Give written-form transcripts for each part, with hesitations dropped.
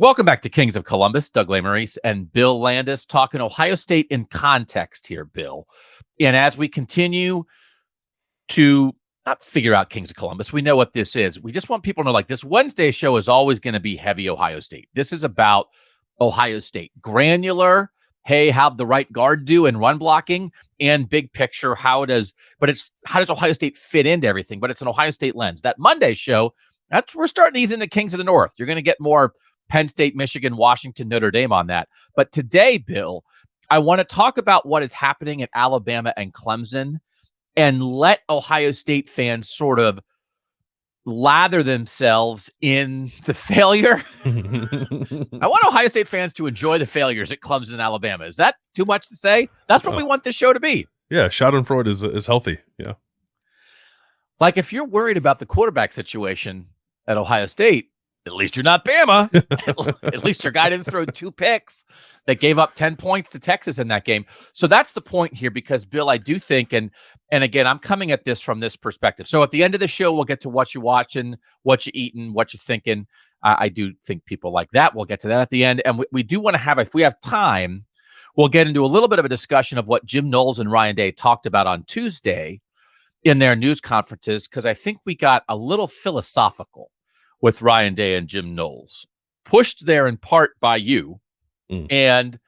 Welcome back to Kings of Columbus. Doug Lesmerises and Bill Landis talking Ohio State in context here, Bill. And as we continue to not figure out Kings of Columbus, we know what this is. We just want people to know, like, this Wednesday show is always going to be heavy Ohio State. This is about Ohio State. Granular, hey, how'd the right guard do in run blocking? And big picture, how does Ohio State fit into everything? But it's an Ohio State lens. That Monday show, we're starting to ease into Kings of the North. You're going to get more Penn State, Michigan, Washington, Notre Dame on that. But today, Bill, I want to talk about what is happening at Alabama and Clemson and let Ohio State fans sort of lather themselves in the failure. I want Ohio State fans to enjoy the failures at Clemson and Alabama. Is that too much to say? That's what we want this show to be. Yeah, Schadenfreude is healthy. Yeah. Like, if you're worried about the quarterback situation at Ohio State, at least you're not Bama. At least your guy didn't throw 2 picks that gave up 10 points to Texas in that game. So that's the point here, because, Bill, I do think, and again, I'm coming at this from this perspective. So at the end of the show, we'll get to what you watching, what you eating, what you thinking. I do think people like that. We'll get to that at the end. And we do want to have, if we have time, we'll get into a little bit of a discussion of what Jim Knowles and Ryan Day talked about on Tuesday in their news conferences, because I think we got a little philosophical with Ryan Day and Jim Knowles, pushed there in part by you. And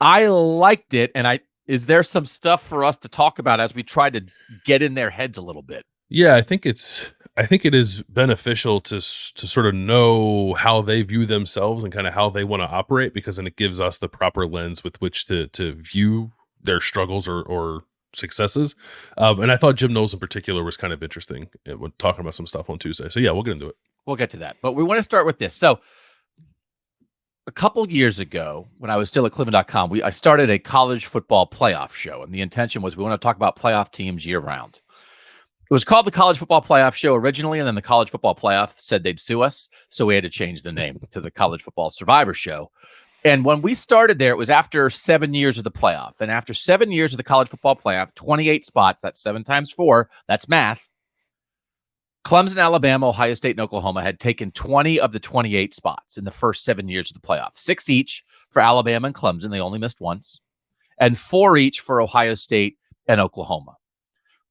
I liked it. And is there some stuff for us to talk about as we try to get in their heads a little bit? Yeah, I think it is beneficial to sort of know how they view themselves and kind of how they want to operate, because then it gives us the proper lens with which to view their struggles or successes. And I thought Jim Knowles in particular was kind of interesting when talking about some stuff on Tuesday. So yeah, we'll get into it. We'll get to that. But we want to start with this. So a couple years ago, when I was still at Cleveland.com, I started a college football playoff show. And the intention was we want to talk about playoff teams year round. It was called the College Football Playoff Show originally, and then the College Football Playoff said they'd sue us. So we had to change the name to the College Football Survivor Show. And when we started there, it was after 7 years of the playoff. And after 7 years of the College Football Playoff, 28 spots, that's 7 times 4, that's math. Clemson, Alabama, Ohio State, and Oklahoma had taken 20 of the 28 spots in the first 7 years of the playoff. 6 each for Alabama and Clemson. They only missed once. And 4 each for Ohio State and Oklahoma.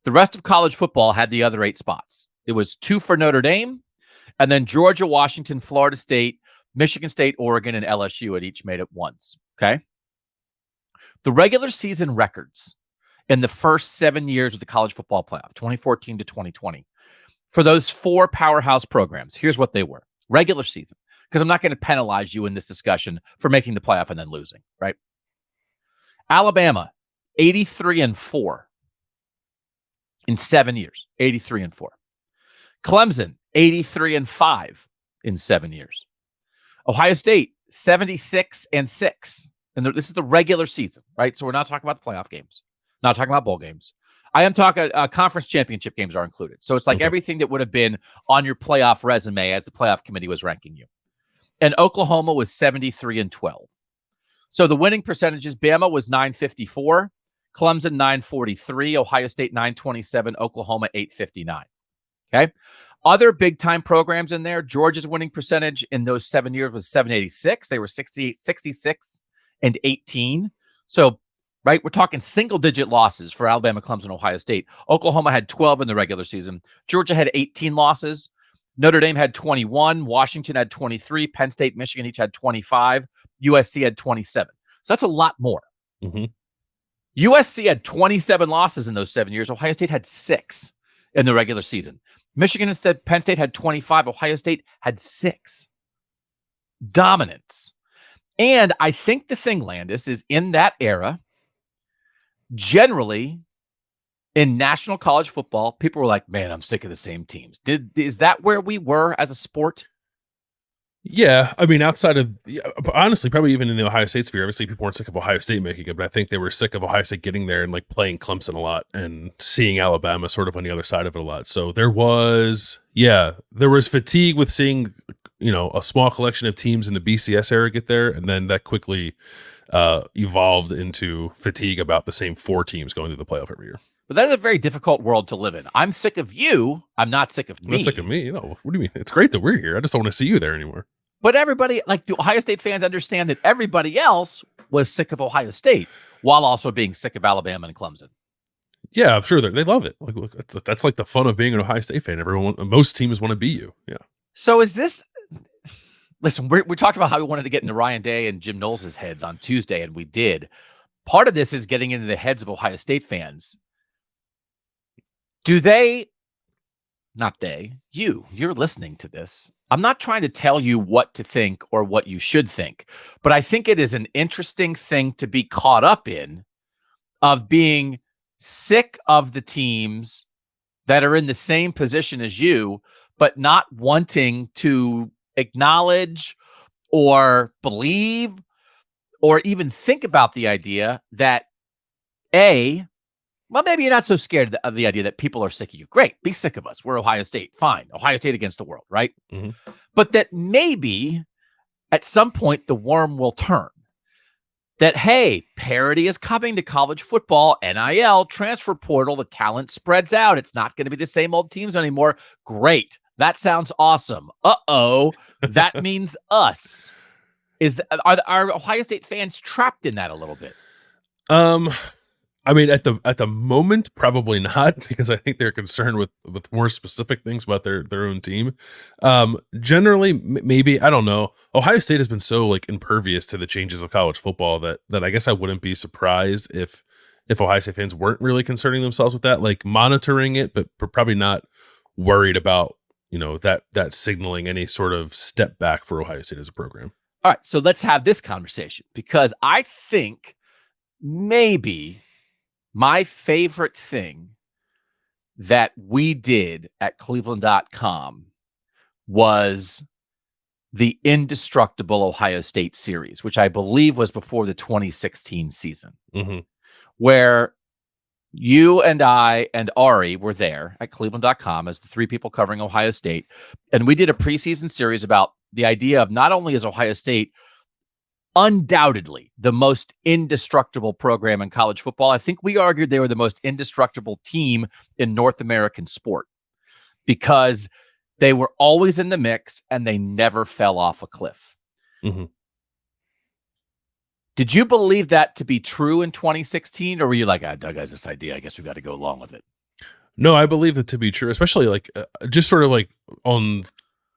The rest of college football had the other 8 spots. It was 2 for Notre Dame, and then Georgia, Washington, Florida State, Michigan State, Oregon, and LSU had each made it once. Okay. The regular season records in the first 7 years of the college football playoff, 2014 to 2020, for those 4 powerhouse programs, here's what they were. Regular season, because I'm not going to penalize you in this discussion for making the playoff and then losing, right? Alabama, 83-4 in 7 years, 83-4. Clemson, 83-5 in 7 years. Ohio State, 76-6. And this is the regular season, right? So we're not talking about the playoff games, not talking about bowl games. I am talking conference championship games are included. So it's like everything that would have been on your playoff resume as the playoff committee was ranking you. And Oklahoma was 73-12. So the winning percentages, Bama was 954, Clemson 943, Ohio State 927, Oklahoma 859. Okay. Other big time programs in there, Georgia's winning percentage in those 7 years was 786. They were 66-18. So, right, we're talking single digit losses for Alabama, Clemson, Ohio State. Oklahoma had 12 in the regular season. Georgia had 18 losses. Notre Dame had 21. Washington had 23. Penn State, Michigan each had 25. USC had 27. So that's a lot more. USC had 27 losses in those 7 years. Ohio State had 6 in the regular season. Michigan instead, Penn State had 25. Ohio State had 6. Dominance. And I think the thing, Landis, is in that era, generally in national college football, people were like, man, I'm sick of the same teams. Is that where we were as a sport? Yeah, I mean, outside of, honestly, probably even in the Ohio State sphere, obviously people weren't sick of Ohio State making it, but I think they were sick of Ohio State getting there and like playing Clemson a lot and seeing Alabama sort of on the other side of it a lot. So there was fatigue with seeing, a small collection of teams in the BCS era get there, and then that quickly evolved into fatigue about the same 4 teams going to the playoff every year. But that's a very difficult world to live in. I'm sick of you. I'm not sick of me. You're not sick of me. What do you mean? It's great that we're here. I just don't want to see you there anymore. But everybody, like, do Ohio State fans understand that everybody else was sick of Ohio State while also being sick of Alabama and Clemson? Yeah, I'm sure they love it. Like, look, that's like the fun of being an Ohio State fan. Most teams want to beat you. Yeah. So is this? Listen, we talked about how we wanted to get into Ryan Day and Jim Knowles' heads on Tuesday, and we did. Part of this is getting into the heads of Ohio State fans. Do they? Not they. You're listening to this. I'm not trying to tell you what to think or what you should think, but I think it is an interesting thing to be caught up in, of being sick of the teams that are in the same position as you, but not wanting to acknowledge or believe or even think about the idea that, well, maybe you're not so scared of the idea that people are sick of you. Great. Be sick of us. We're Ohio State. Fine. Ohio State against the world, right? Mm-hmm. But that maybe at some point the worm will turn. That, hey, parity is coming to college football, NIL, transfer portal, the talent spreads out. It's not going to be the same old teams anymore. Great. That sounds awesome. Uh-oh. That means us. Are Ohio State fans trapped in that a little bit? I mean, at the moment, probably not, because I think they're concerned with more specific things about their own team. Generally, maybe, I don't know. Ohio State has been so like impervious to the changes of college football that I guess I wouldn't be surprised if Ohio State fans weren't really concerning themselves with that, like monitoring it, but probably not worried about, that signaling any sort of step back for Ohio State as a program. All right, so let's have this conversation, because I think maybe my favorite thing that we did at Cleveland.com was the Indestructible Ohio State series, which I believe was before the 2016 season, where you and I and Ari were there at Cleveland.com as the three people covering Ohio State. And we did a preseason series about the idea of not only is Ohio State undoubtedly the most indestructible program in college football, I think we argued they were the most indestructible team in North American sport, because they were always in the mix and they never fell off a cliff. Mm-hmm. Did you believe that to be true in 2016, or were you like, Doug has this idea, I guess we've got to go along with it? No, I believe it to be true, especially like just sort of like on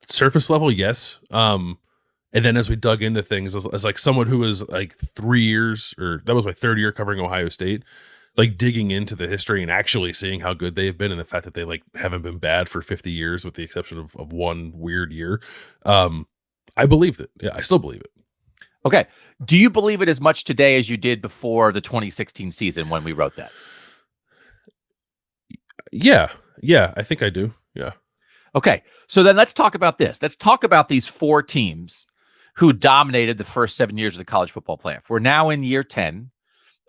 surface level, yes. And then as we dug into things, as like someone who was like 3 years, or that was my third year covering Ohio State, like digging into the history and actually seeing how good they have been, and the fact that they like haven't been bad for 50 years with the exception of one weird year. I believed it. Yeah, I still believe it. Okay. Do you believe it as much today as you did before the 2016 season when we wrote that? Yeah, I think I do. Yeah. Okay. So then let's talk about this. Let's talk about these four teams who dominated the first 7 years of the college football playoff. We're now in year 10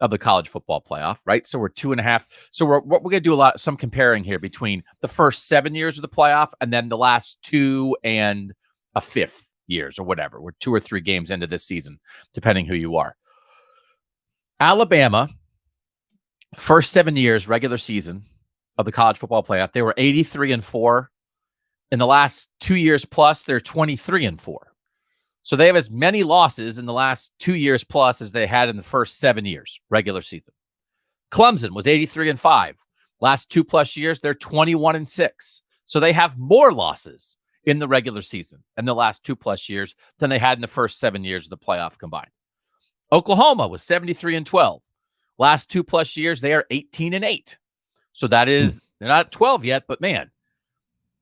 of the college football playoff, right? So we're 2.5. So we're going to do some comparing here between the first 7 years of the playoff and then the last 2 and a fifth years or whatever. We're 2 or 3 games into this season, depending who you are. Alabama, first 7 years, regular season of the college football playoff, they were 83-4. In the last 2 years plus, they're 23-4. So they have as many losses in the last 2 years plus as they had in the first 7 years, regular season. Clemson was 83-5. Last 2+ years, they're 21-6. So they have more losses in the regular season in the last 2+ years than they had in the first 7 years of the playoff combined. Oklahoma was 73-12. Last 2+ years, they are 18-8. So that is, they're not at 12 yet, but man,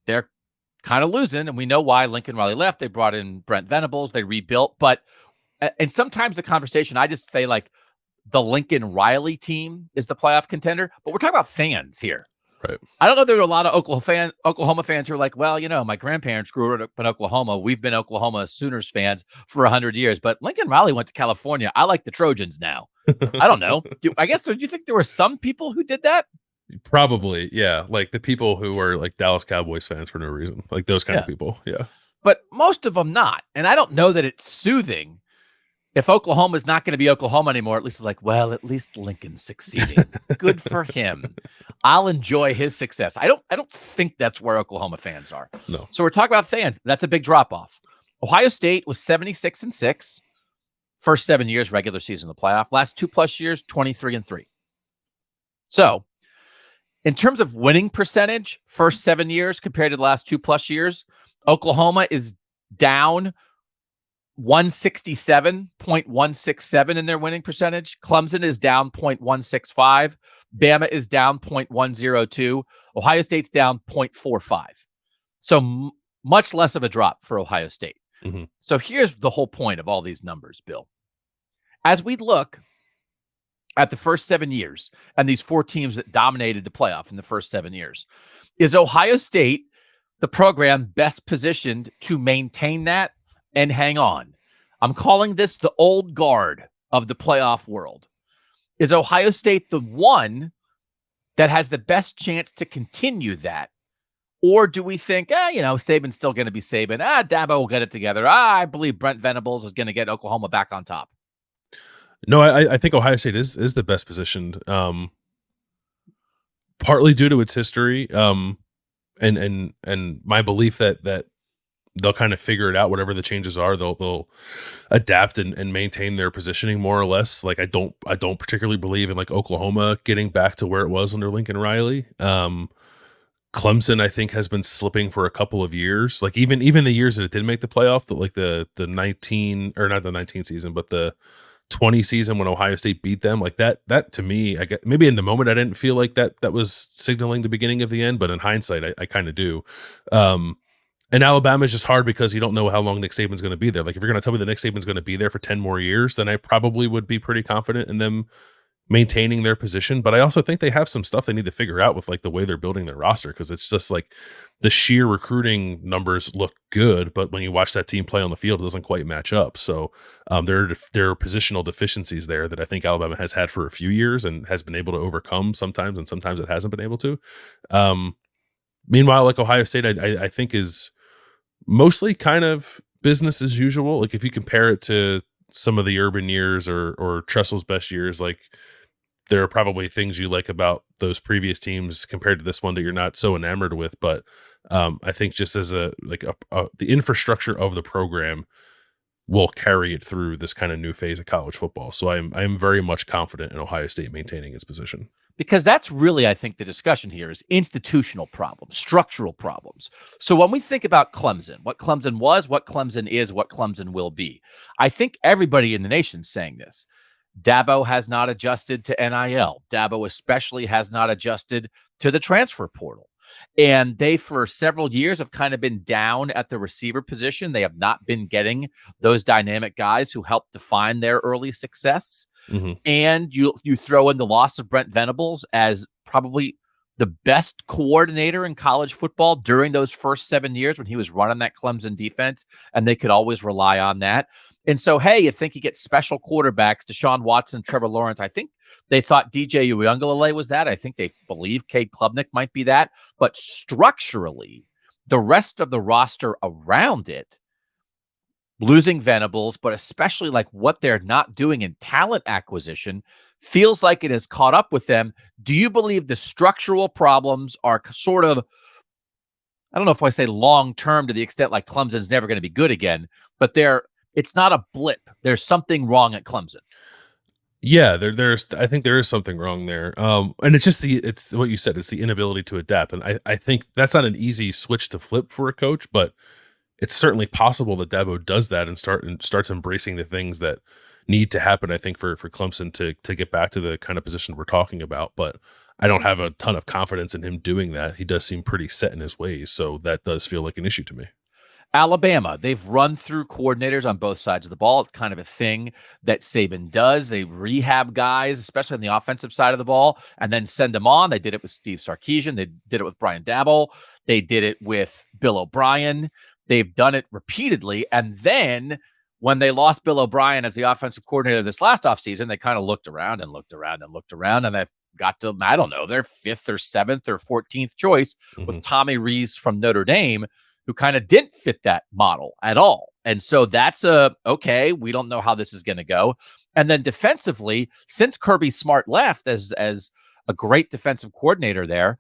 they're kind of losing, and we know why. Lincoln Riley left. They brought in Brent Venables. They rebuilt. And sometimes the conversation, I just say like the Lincoln Riley team is the playoff contender, but we're talking about fans here. Right. I don't know if there are a lot of Oklahoma fans who are like, well, my grandparents grew up in Oklahoma. We've been Oklahoma Sooners fans for 100 years, but Lincoln Riley went to California. I like the Trojans now. I don't know. Do you think there were some people who did that? Probably, yeah. Like the people who are like Dallas Cowboys fans for no reason, like those kind of people. Yeah. But most of them not. And I don't know that it's soothing if Oklahoma's not going to be Oklahoma anymore. At least it's like, well, at least Lincoln's succeeding. Good for him. I'll enjoy his success. I don't think that's where Oklahoma fans are. No. So we're talking about fans. That's a big drop off. Ohio State was 76-6. First 7 years, regular season, the playoff. Last 2+ years, 23-3. So, in terms of winning percentage, first 7 years compared to the last 2+ years, Oklahoma is down 167.167 in their winning percentage. Clemson is down 0.165. Bama is down 0.102. Ohio State's down 0.45. So much less of a drop for Ohio State. Mm-hmm. So here's the whole point of all these numbers, Bill. As we look at the first 7 years and these 4 teams that dominated the playoff in the first 7 years, is Ohio State the program best positioned to maintain that and hang on? I'm calling this the old guard of the playoff world. Is Ohio State the one that has the best chance to continue that? Or do we think, Saban's still going to be Saban. Dabo will get it together. I believe Brent Venables is going to get Oklahoma back on top. No, I think Ohio State is the best positioned, partly due to its history, and my belief that they'll kind of figure it out. Whatever the changes are, they'll adapt and maintain their positioning more or less. Like I don't particularly believe in like Oklahoma getting back to where it was under Lincoln Riley. Clemson, I think, has been slipping for a couple of years. Like even the years that it did make the playoff, the 19 or not the 19 season, but the 20 season when Ohio State beat them, like that to me, I get, maybe in the moment I didn't feel like that was signaling the beginning of the end, but in hindsight, I kind of do. And Alabama is just hard because you don't know how long Nick Saban's going to be there. Like if you're going to tell me that Nick Saban's going to be there for 10 more years, then I probably would be pretty confident in them maintaining their position. But I also think they have some stuff they need to figure out with like the way they're building their roster, because it's just like the sheer recruiting numbers look good, but when you watch that team play on the field, it doesn't quite match up. So there are positional deficiencies there that I think Alabama has had for a few years and has been able to overcome sometimes, and sometimes it hasn't been able to. Meanwhile, like Ohio State, I think is mostly kind of business as usual. Like if you compare it to some of the Urban years or Tressel's best years, like there are probably things you like about those previous teams compared to this one that you're not so enamored with. But I think just as the infrastructure of the program will carry it through this kind of new phase of college football. So I'm very much confident in Ohio State maintaining its position. Because that's really, I think, the discussion here is institutional problems, structural problems. So when we think about Clemson, what Clemson was, what Clemson is, what Clemson will be, I think everybody in the nation is saying this. Dabo has not adjusted to NIL. Dabo especially has not adjusted to the transfer portal. And they, for several years, have kind of been down at the receiver position. They have not been getting those dynamic guys who helped define their early success. Mm-hmm. And you throw in the loss of Brent Venables as probably the best coordinator in college football during those first 7 years when he was running that Clemson defense, and they could always rely on that. And so, hey, you think you get special quarterbacks, Deshaun Watson, Trevor Lawrence. I think they thought DJ Uiagalelei was that. I think they believe Cade Klubnik might be that. But structurally, the rest of the roster around it, losing Venables, but especially like what they're not doing in talent acquisition, feels like it has caught up with them. Do you believe the structural problems are sort of, I don't know if I say long-term to the extent like Clemson's never going to be good again, but it's not a blip. There's something wrong at Clemson. Yeah, I think there is something wrong there. And it's just it's what you said, it's the inability to adapt. And I think that's not an easy switch to flip for a coach, but it's certainly possible that Dabo does that and starts embracing the things that need to happen, I think, for Clemson to get back to the kind of position we're talking about. But I don't have a ton of confidence in him doing that. He does seem pretty set in his ways, so that does feel like an issue to me. Alabama, they've run through coordinators on both sides of the ball. It's kind of a thing that Saban does. They rehab guys, especially on the offensive side of the ball, and then send them on. They did it with Steve Sarkisian. They did it with Brian Daboll. They did it with Bill O'Brien. They've done it repeatedly. And then when they lost Bill O'Brien as the offensive coordinator this last offseason, they kind of looked around, and they've got to, I don't know, their 5th or 7th or 14th choice with Tommy Rees from Notre Dame, who kind of didn't fit that model at all. And so that's okay, we don't know how this is going to go. And then defensively, since Kirby Smart left as a great defensive coordinator there,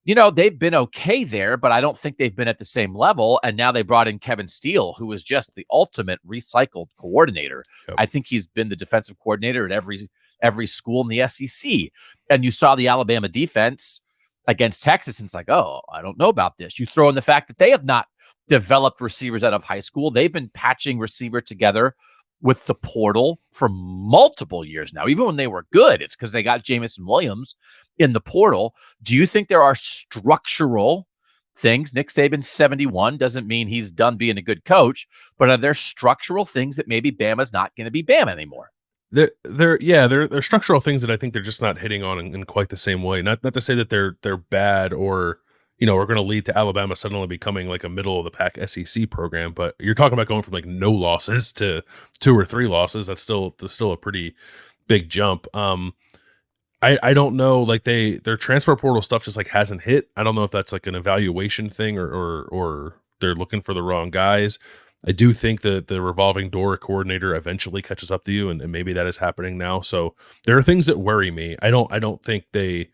they've been okay there, but I don't think they've been at the same level. And now they brought in Kevin Steele, who is just the ultimate recycled coordinator. Yep. I think he's been the defensive coordinator at every school in the SEC. And you saw the Alabama defense against Texas, and it's like, oh, I don't know about this. You throw in the fact that they have not developed receivers out of high school. They've been patching receiver together with the portal for multiple years now. Even when they were good, it's because they got Jamison Williams in the portal. Do you think there are structural things? Nick Saban's 71 doesn't mean he's done being a good coach, but are there structural things that maybe Bama's not going to be Bama anymore? They're structural things that I think they're just not hitting on in quite the same way. Not to say that they're bad or are going to lead to Alabama suddenly becoming like a middle of the pack SEC program, but you're talking about going from like no losses to 2 or 3 losses. That's still a pretty big jump. I don't know, like their transfer portal stuff just like hasn't hit. I don't know if that's like an evaluation thing or they're looking for the wrong guys. I do think that the revolving door coordinator eventually catches up to you, and maybe that is happening now. So there are things that worry me. I don't think they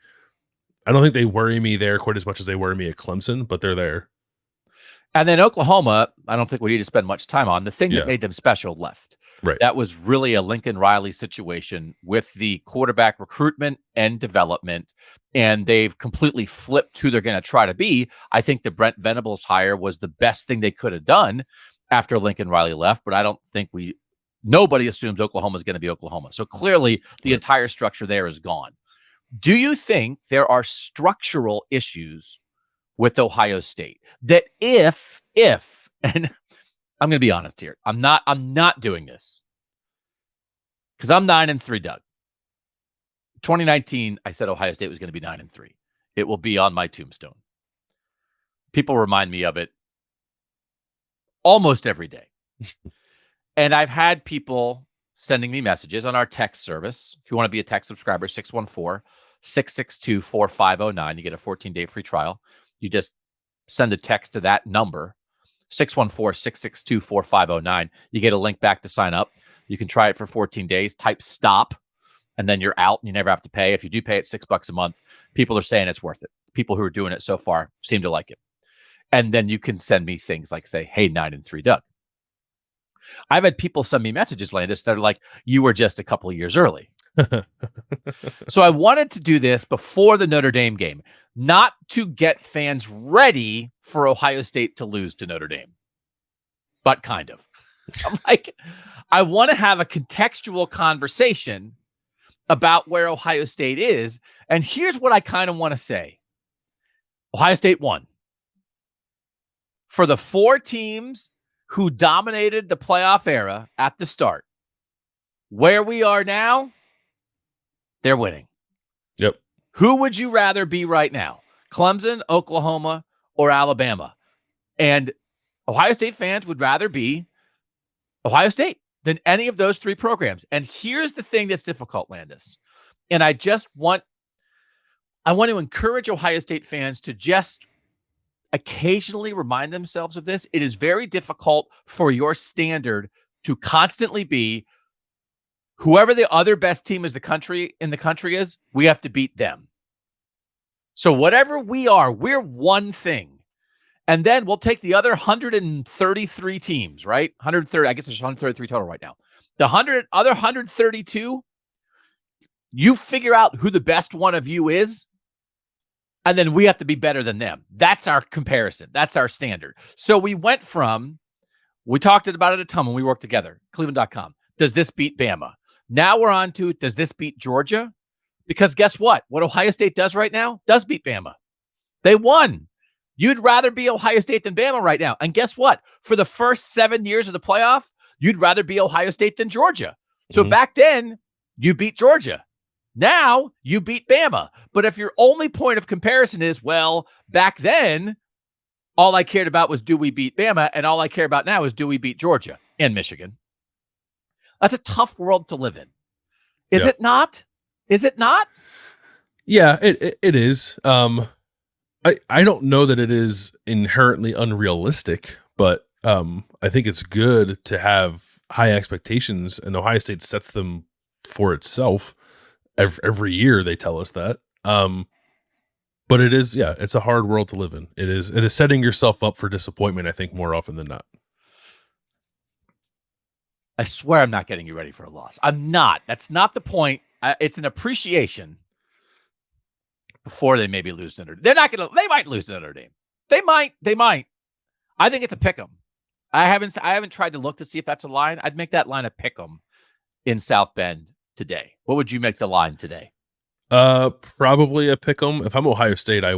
worry me there quite as much as they worry me at Clemson, but they're there. And then Oklahoma, I don't think we need to spend much time on. The thing that made them special left. Right. That was really a Lincoln Riley situation with the quarterback recruitment and development, and they've completely flipped who they're going to try to be. I think the Brent Venables hire was the best thing they could have done after Lincoln Riley left, but I don't think nobody assumes Oklahoma is going to be Oklahoma. So clearly the entire structure there is gone. Do you think there are structural issues with Ohio State that if, and I'm going to be honest here, I'm not doing this because I'm 9-3, Doug. 2019, I said Ohio State was going to be 9-3. It will be on my tombstone. People remind me of it almost every day. And I've had people sending me messages on our text service. If you want to be a text subscriber, 614-662-4509. You get a 14-day free trial. You just send a text to that number, 614-662-4509. You get a link back to sign up. You can try it for 14 days. Type stop, and then you're out, and you never have to pay. If you do pay it $6 a month, people are saying it's worth it. People who are doing it so far seem to like it. And then you can send me things like, say, hey, 9-3, Doug. I've had people send me messages, Landis, that are like, you were just a couple of years early. So I wanted to do this before the Notre Dame game, not to get fans ready for Ohio State to lose to Notre Dame, but kind of. I'm like, I want to have a contextual conversation about where Ohio State is. And here's what I kind of want to say. Ohio State won. For the 4 teams who dominated the playoff era at the start, where we are now, they're winning. Yep. Who would you rather be right now? Clemson, Oklahoma, or Alabama? And Ohio State fans would rather be Ohio State than any of those 3 programs. And here's the thing that's difficult, Landis. And I want to encourage Ohio State fans to just occasionally remind themselves of this. It is very difficult for your standard to constantly be whoever the other best team in the country is, we have to beat them. So whatever we are, we're one thing. And then we'll take the other 133 teams, right? 130, I guess there's 133 total right now. The other 132, you figure out who the best one of you is, and then we have to be better than them. That's our comparison. That's our standard. So we talked about it a ton when we worked together. Cleveland.com. Does this beat Bama? Now we're on to, does this beat Georgia? Because guess what? What Ohio State does right now does beat Bama. They won. You'd rather be Ohio State than Bama right now. And guess what? For the first 7 years of the playoff, you'd rather be Ohio State than Georgia. So back then, you beat Georgia. Now you beat Bama. But if your only point of comparison is, well, back then, all I cared about was do we beat Bama, and all I care about now is do we beat Georgia and Michigan. That's a tough world to live in. Is it not? Is it not? Yeah, it is. I don't know that it is inherently unrealistic, but I think it's good to have high expectations, and Ohio State sets them for itself. Every year they tell us that. But it is, yeah, it's a hard world to live in. It is setting yourself up for disappointment, I think, more often than not. I swear I'm not getting you ready for a loss. I'm not. That's not the point. It's an appreciation before they maybe lose to Notre Dame. They might lose to Notre Dame. They might. I think it's a pick 'em. I haven't tried to look to see if that's a line. I'd make that line a pick 'em in South Bend today. What would you make the line today? Probably a pick 'em. If I'm Ohio State, I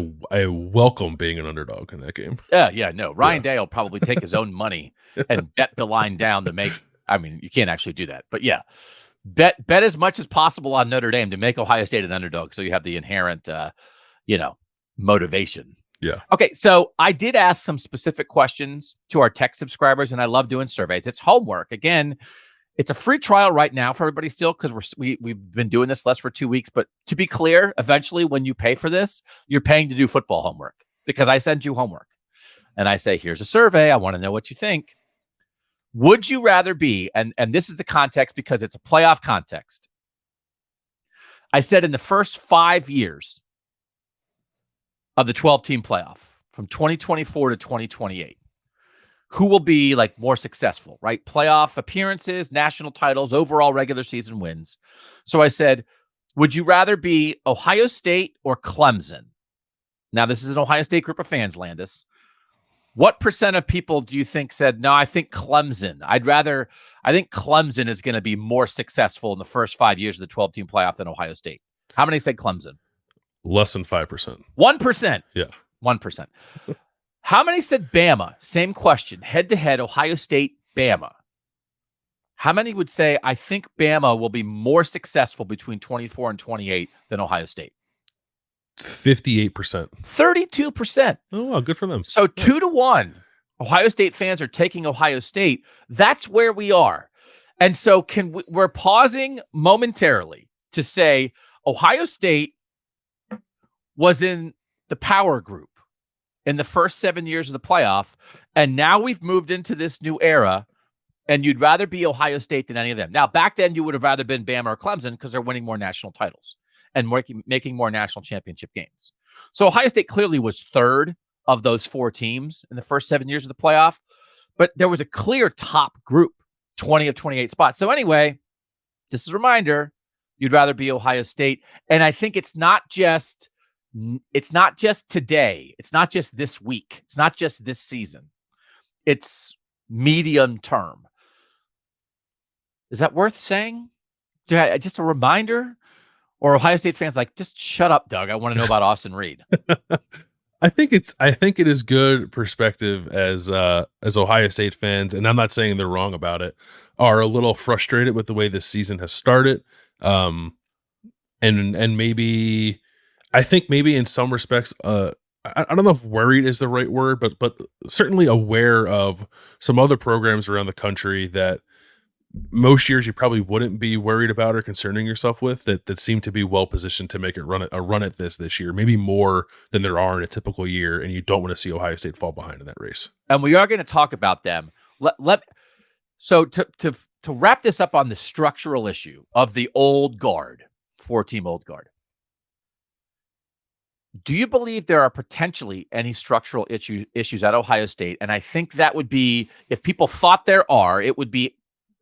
welcome being an underdog in that game. No. Ryan Day will probably take his own money and bet the line down to make. I mean, you can't actually do that, but yeah, bet as much as possible on Notre Dame to make Ohio State an underdog, so you have the inherent, motivation. Yeah. Okay, so I did ask some specific questions to our tech subscribers, and I love doing surveys. It's homework. Again, it's a free trial right now for everybody still because we've been doing this less for 2 weeks. But to be clear, eventually when you pay for this, you're paying to do football homework because I send you homework. And I say, here's a survey. I want to know what you think. Would you rather be, and this is the context because it's a playoff context. I said in the first 5 years of the 12-team playoff from 2024 to 2028, who will be like more successful, right? Playoff appearances, national titles, overall regular season wins. So I said, would you rather be Ohio State or Clemson? Now, this is an Ohio State group of fans, Landis. What percent of people do you think said, no, I think Clemson. I think Clemson is going to be more successful in the first 5 years of the 12-team playoff than Ohio State? How many said Clemson? Less than 5%. 1%. Yeah. 1%. How many said Bama? Same question. Head-to-head, Ohio State, Bama. How many would say, I think Bama will be more successful between 24 and 28 than Ohio State? 58%. 32%. Oh, wow, good for them. So 2-1. Ohio State fans are taking Ohio State. That's where we are. And so we're pausing momentarily to say Ohio State was in the power group in the first 7 years of the playoff, and now we've moved into this new era, and you'd rather be Ohio State than any of them. Now, back then, you would have rather been Bama or Clemson because they're winning more national titles and making more national championship games. So Ohio State clearly was third of those 4 teams in the first 7 years of the playoff, but there was a clear top group, 20 of 28 spots. So anyway, just as a reminder, you'd rather be Ohio State. And I think it's not just today. It's not just this week. It's not just this season. It's medium term. Is that worth saying? Just a reminder? Or Ohio State fans like, just shut up, Doug. I want to know about Austin Reed. I think it is good perspective as Ohio State fans, and I'm not saying they're wrong about it, are a little frustrated with the way this season has started. And maybe I think maybe in some respects, I don't know if worried is the right word, but certainly aware of some other programs around the country that most years you probably wouldn't be worried about or concerning yourself with that seem to be well positioned to make a run at this year, maybe more than there are in a typical year, and you don't want to see Ohio State fall behind in that race. And we are going to talk about them. So to wrap this up on the structural issue of the old guard, 4-team old guard. Do you believe there are potentially any structural issues at Ohio State? And I think that would be, if people thought there are, it would be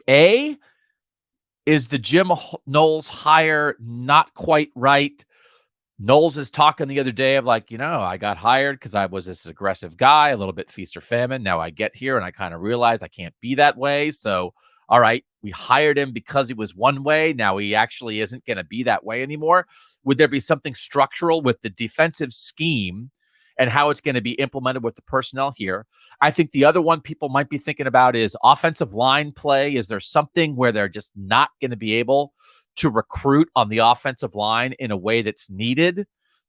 A, is the Jim Knowles hire not quite right? Knowles is talking the other day of like, I got hired because I was this aggressive guy, a little bit feast or famine. Now I get here and I kind of realize I can't be that way. So, all right, we hired him because he was one way. Now he actually isn't going to be that way anymore. Would there be something structural with the defensive scheme and how it's going to be implemented with the personnel here? I think the other one people might be thinking about is offensive line play. Is there something where they're just not going to be able to recruit on the offensive line in a way that's needed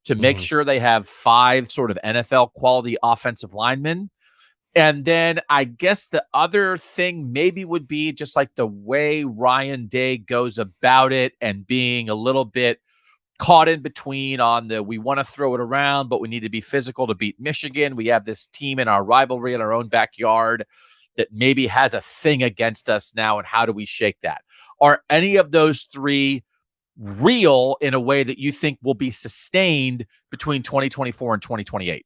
to make sure they have 5 sort of NFL quality offensive linemen? And then I guess the other thing maybe would be just like the way Ryan Day goes about it and being a little bit caught in between on we want to throw it around, but we need to be physical to beat Michigan. We have this team in our rivalry in our own backyard that maybe has a thing against us now. And how do we shake that? Are any of those 3 real in a way that you think will be sustained between 2024 and 2028?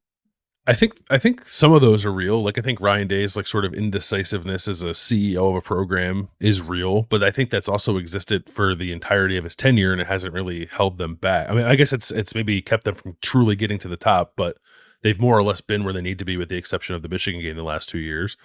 I think some of those are real. Like I think Ryan Day's like sort of indecisiveness as a CEO of a program is real, but I think that's also existed for the entirety of his tenure, and it hasn't really held them back. I mean, I guess it's maybe kept them from truly getting to the top, but they've more or less been where they need to be, with the exception of the Michigan game the last 2 years.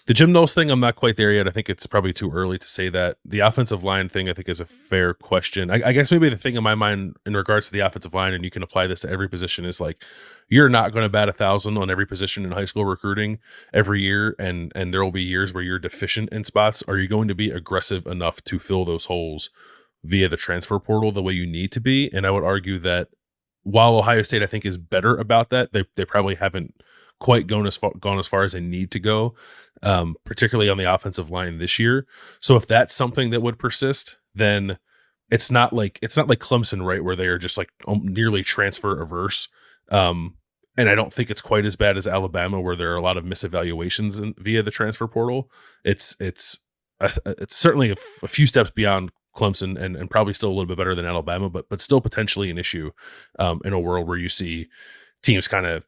The Jim Knowles thing, I'm not quite there yet. I think it's probably too early to say that. The offensive line thing, I think, is a fair question. I guess maybe the thing in my mind in regards to the offensive line, and you can apply this to every position, is like, you're not going to bat 1,000 on every position in high school recruiting every year, and there will be years where you're deficient in spots. Are you going to be aggressive enough to fill those holes via the transfer portal the way you need to be? And I would argue that while Ohio State, I think, is better about that, they probably haven't quite gone as far as they need to go, particularly on the offensive line this year. So if that's something that would persist, then it's not like Clemson, right, where they are just like nearly transfer averse. And I don't think it's quite as bad as Alabama, where there are a lot of misevaluations via the transfer portal. It's certainly a few steps beyond Clemson, and probably still a little bit better than Alabama, but still potentially an issue in a world where you see teams kind of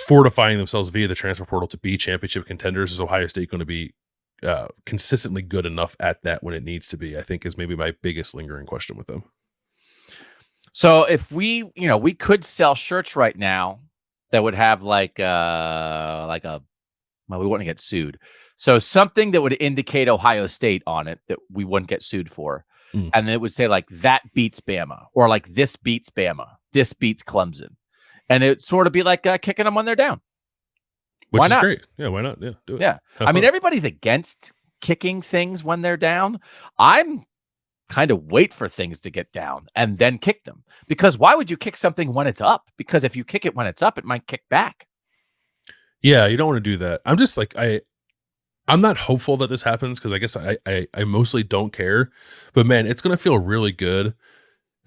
fortifying themselves via the transfer portal to be championship contenders. Is Ohio State going to be consistently good enough at that when it needs to be? I think is maybe my biggest lingering question with them. So if we could sell shirts right now that would have like we wouldn't get sued. So something that would indicate Ohio State on it that we wouldn't get sued for. And it would say like, that beats Bama, or like, this beats Bama, this beats Clemson. And it'd sort of be like kicking them when they're down. Which is great. Yeah, why not? Yeah, do it. Yeah. I mean, everybody's against kicking things when they're down. I'm kind of wait for things to get down and then kick them. Because why would you kick something when it's up? Because if you kick it when it's up, it might kick back. Yeah, you don't want to do that. I'm just like, I'm not hopeful that this happens, because I guess I mostly don't care. But man, it's going to feel really good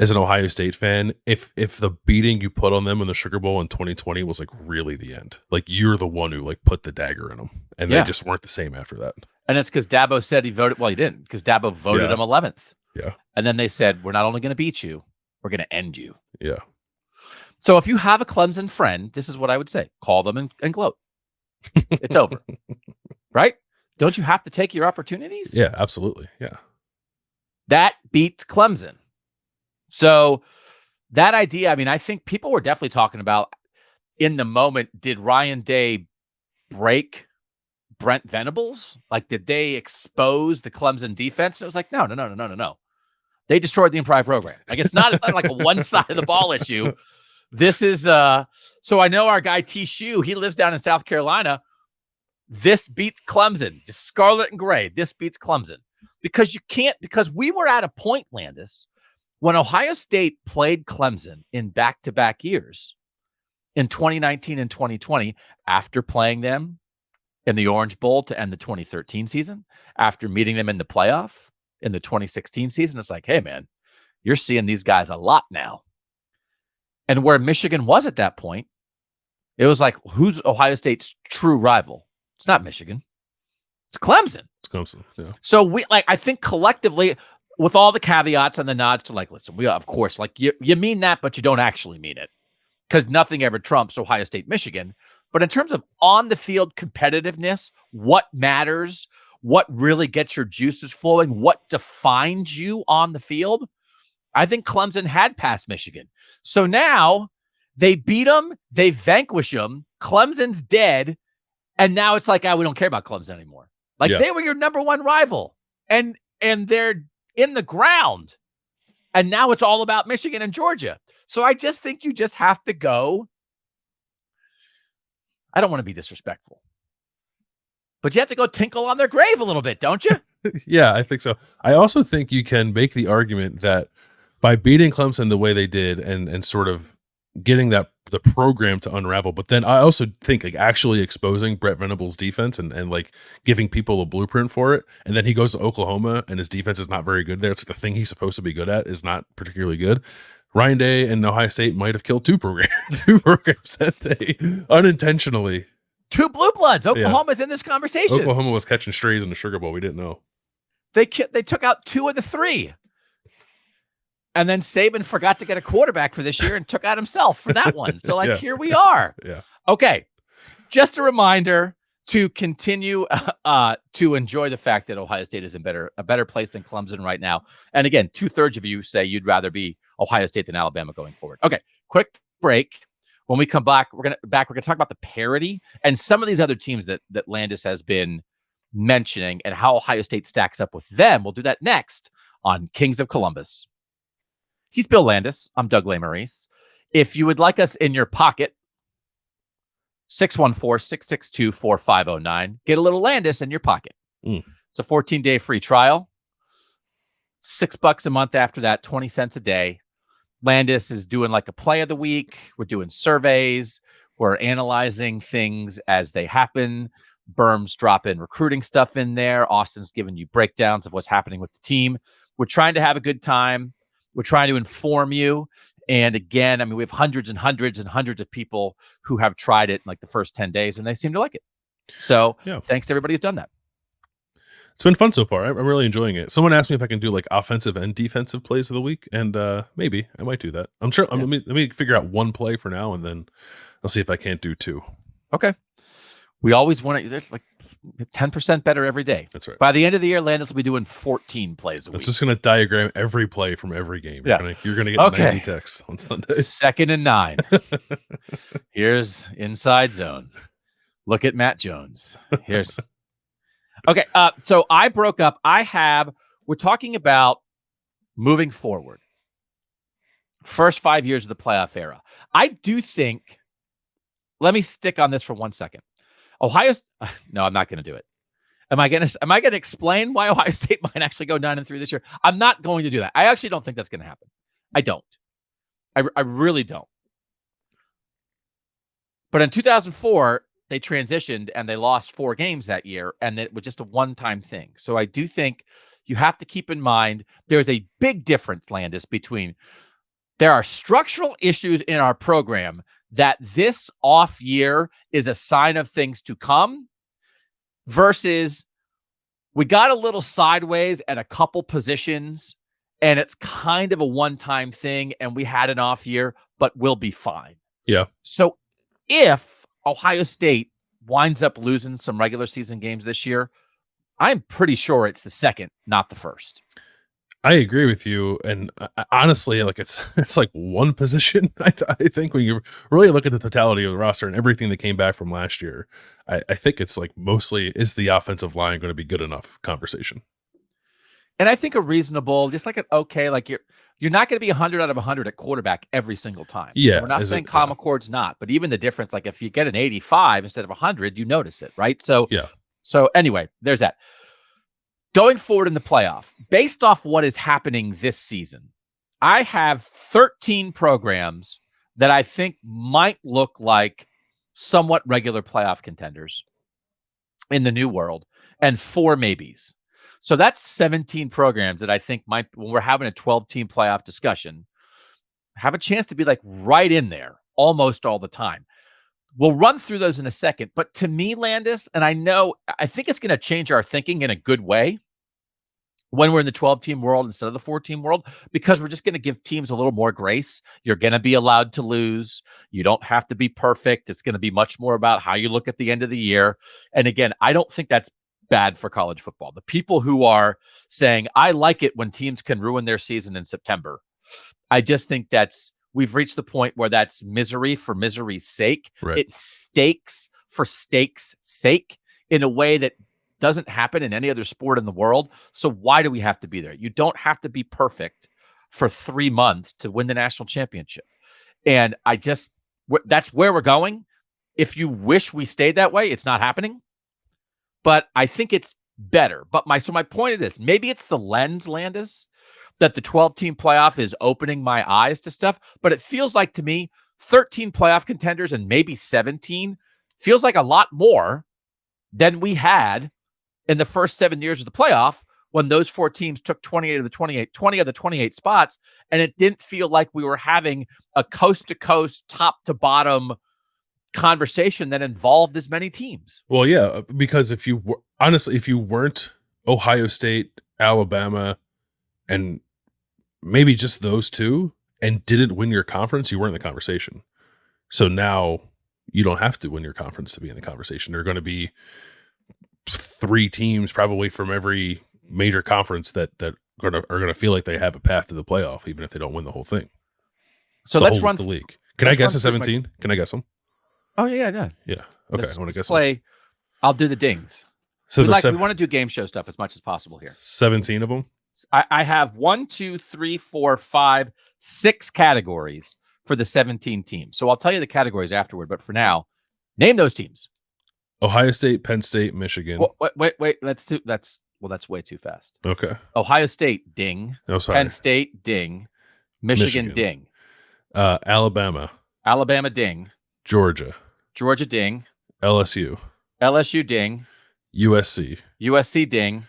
as an Ohio State fan if the beating you put on them in the Sugar Bowl in 2020 was like really the end. Like, you're the one who like put the dagger in them, and they just weren't the same after that. And it's because Dabo said he voted. Well, he didn't, because Dabo voted him 11th. Yeah. And then they said, we're not only going to beat you, we're going to end you. Yeah. So if you have a Clemson friend, this is what I would say. Call them and gloat. It's over. Right? Don't you have to take your opportunities? Yeah, absolutely. Yeah. That beats Clemson. So that idea, I mean, I think people were definitely talking about in the moment, did Ryan Day break Brent Venables? Like, did they expose the Clemson defense? And it was like, no. They destroyed the entire program. Like, it's not like a one side of the ball issue. This is, so I know our guy T. Shue, he lives down in South Carolina. This beats Clemson, just scarlet and gray. This beats Clemson, because we were at a point, Landis, when Ohio State played Clemson in back-to-back years in 2019 and 2020, after playing them in the Orange Bowl to end the 2013 season, after meeting them in the playoff in the 2016 season, it's like, hey, man, you're seeing these guys a lot now. And where Michigan was at that point, it was like, who's Ohio State's true rival? It's not Michigan. It's Clemson. It's Clemson, yeah. So I think collectively, with all the caveats and the nods to like, listen, we of course, like you mean that, but you don't actually mean it, because nothing ever trumps Ohio State, Michigan. But in terms of on the field competitiveness, what matters, what really gets your juices flowing, what defines you on the field, I think Clemson had passed Michigan. So now they beat them, they vanquish them, Clemson's dead, and now it's like, we don't care about Clemson anymore. Like, they were your number one rival, and they're in the ground, and now it's all about Michigan and Georgia. So I just think you just have to go. I don't want to be disrespectful, but you have to go tinkle on their grave a little bit, don't you? Yeah, I think so. I also think you can make the argument that by beating Clemson the way they did, and sort of getting the program to unravel, but then I also think like actually exposing Brett Venables' defense and like giving people a blueprint for it, and then he goes to Oklahoma and his defense is not very good there. It's the thing he's supposed to be good at is not particularly good. Ryan Day and Ohio State might have killed two programs that day unintentionally. Two blue bloods. Oklahoma's in this conversation. Oklahoma was catching strays in the Sugar Bowl. We didn't know. They took out two of the three. And then Saban forgot to get a quarterback for this year and took out himself for that one. So like, Yeah. here we are. Yeah. Okay. Just a reminder to continue to enjoy the fact that Ohio State is in a better place than Clemson right now. And again, 2/3 of you say you'd rather be Ohio State than Alabama going forward. Okay, quick break. When we come back, we're gonna talk about the parity and some of these other teams that Landis has been mentioning and how Ohio State stacks up with them. We'll do that next on Kings of Columbus. He's Bill Landis. I'm Doug Lesmerises. If you would like us in your pocket, 614-662-4509. Get a little Landis in your pocket. It's a 14-day free trial. $6 a month after that, 20 cents a day. Landis is doing like a play of the week. We're doing surveys. We're analyzing things as they happen. Berm's dropping recruiting stuff in there. Austin's giving you breakdowns of what's happening with the team. We're trying to have a good time. We're trying to inform you. And again, I mean, we have hundreds and hundreds and hundreds of people who have tried it in like the first 10 days and they seem to like it. So thanks to everybody who's done that. It's been fun so far. I'm really enjoying it. Someone asked me if I can do like offensive and defensive plays of the week, and maybe I might do that. I'm sure. Let me figure out one play for now, and then I'll see if I can't do two. Okay. We always want to like 10% better every day. That's right. By the end of the year, Landis will be doing 14 plays a week. It's just going to diagram every play from every game. Yeah. You're going to get 90 texts on Sunday. 2nd and 9. Here's inside zone. Look at Matt Jones. Here's okay. So I broke up. We're talking about moving forward. First 5 years of the playoff era. I do think, let me stick on this for 1 second. No, I'm not going to do it. Am I going to explain why Ohio State might actually go 9-3 this year? I'm not going to do that. I actually don't think that's going to happen. I don't. I really don't. But in 2004, they transitioned and they lost 4 games that year, and it was just a one-time thing. So I do think you have to keep in mind there's a big difference, Landis, between there are structural issues in our program that this off year is a sign of things to come versus we got a little sideways at a couple positions and it's kind of a one-time thing and we had an off year, but we'll be fine. Yeah. So if Ohio State winds up losing some regular season games this year, I'm pretty sure it's the second, not the first. I agree with you, and honestly, like it's like one position. I think when you really look at the totality of the roster and everything that came back from last year, I think it's like mostly is the offensive line going to be good enough conversation. And I think a reasonable, just like an okay, like you're not going to be 100 out of 100 at quarterback every single time. Yeah, we're not saying Kyle McCord's not, but even the difference, like if you get an 85 instead of 100, you notice it, right? So yeah. So anyway, there's that. Going forward in the playoff, based off what is happening this season, I have 13 programs that I think might look like somewhat regular playoff contenders in the new world, and 4 maybes. So that's 17 programs that I think might, when we're having a 12-team playoff discussion, have a chance to be like right in there almost all the time. We'll run through those in a second. But to me, Landis, and I think it's going to change our thinking in a good way when we're in the 12-team world instead of the 4-team world, because we're just going to give teams a little more grace. You're going to be allowed to lose. You don't have to be perfect. It's going to be much more about how you look at the end of the year. And again, I don't think that's bad for college football. The people who are saying, I like it when teams can ruin their season in September, I just think we've reached the point where that's misery for misery's sake. Right. It's stakes for stakes' sake in a way that doesn't happen in any other sport in the world. So why do we have to be there? You don't have to be perfect for 3 months to win the national championship. And that's where we're going. If you wish we stayed that way, it's not happening. But I think it's better. But my point is this, maybe it's the lens, Landis, that the 12-team playoff is opening my eyes to stuff. But it feels like to me, 13 playoff contenders and maybe 17 feels like a lot more than we had in the first 7 years of the playoff when those 4 teams took 20 of the 28 spots. And it didn't feel like we were having a coast to coast, top to bottom conversation that involved as many teams. Well, yeah, because if you weren't Ohio State, Alabama, and maybe just those two and didn't win your conference, you weren't in the conversation. So now you don't have to win your conference to be in the conversation. There are going to be 3 teams probably from every major conference that are going to feel like they have a path to the playoff, even if they don't win the whole thing. So let's run the league. Can I guess a 17? Can I guess them? Oh yeah. Yeah. Okay. I want to guess. Play. I'll do the dings. So we want to do game show stuff as much as possible here. 17 of them. I have 1, 2, 3, 4, 5, 6 categories for the 17 teams. So I'll tell you the categories afterward. But for now, name those teams. Ohio State, Penn State, Michigan. Wait. That's way too fast. Okay. Ohio State, ding. Oh, sorry. Penn State, ding. Michigan, ding. Alabama, ding. Georgia, ding. LSU, ding. USC, ding.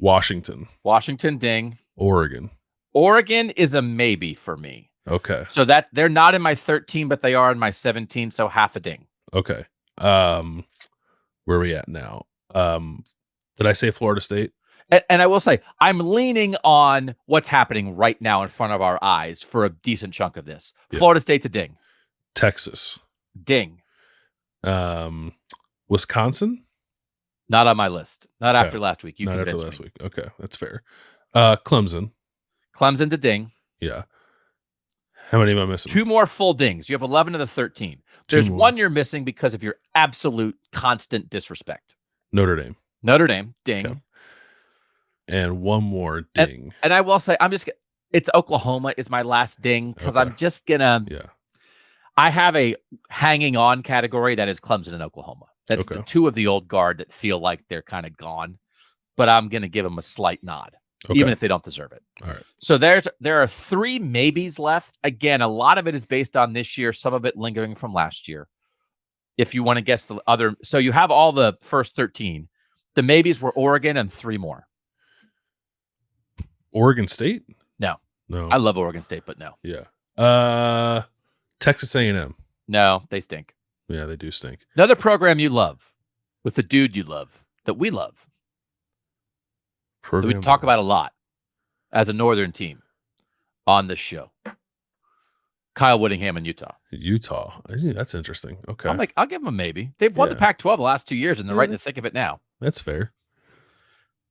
Washington, ding. Oregon is a maybe for me. Okay. So that they're not in my 13, but they are in my 17, so half a ding. Okay. Where are we at now? Did I say Florida State? And I will say, I'm leaning on what's happening right now in front of our eyes for a decent chunk of this. Yeah. Florida State's a ding. Texas. Ding. Wisconsin? Not on my list. Not after last week. Not after last week. Okay, that's fair. Clemson's a ding. Yeah. How many am I missing? 2 more full dings. You have 11 of the 13. There's one you're missing because of your absolute constant disrespect. Notre Dame, ding. Okay. And one more ding. And I will say, it's Oklahoma is my last ding because I'm just gonna. Yeah. I have a hanging on category that is Clemson and Oklahoma. That's the 2 of the old guard that feel like they're kind of gone, but I'm gonna give them a slight nod, even if they don't deserve it. All right. So there are 3 maybes left. Again, a lot of it is based on this year, some of it lingering from last year. If you want to guess the other, so you have all the first 13. The maybes were Oregon and 3 more. Oregon State? No. I love Oregon State, but no. Yeah. Texas A&M. No, they stink. Yeah, they do stink. Another program you love with the dude you love that we love. That we talk about a lot as a Northern team on this show. Kyle Whittingham in Utah. That's interesting. Okay. I'll give them a maybe. They've won the Pac-12 the last 2 years, and they're right in the thick of it now. That's fair.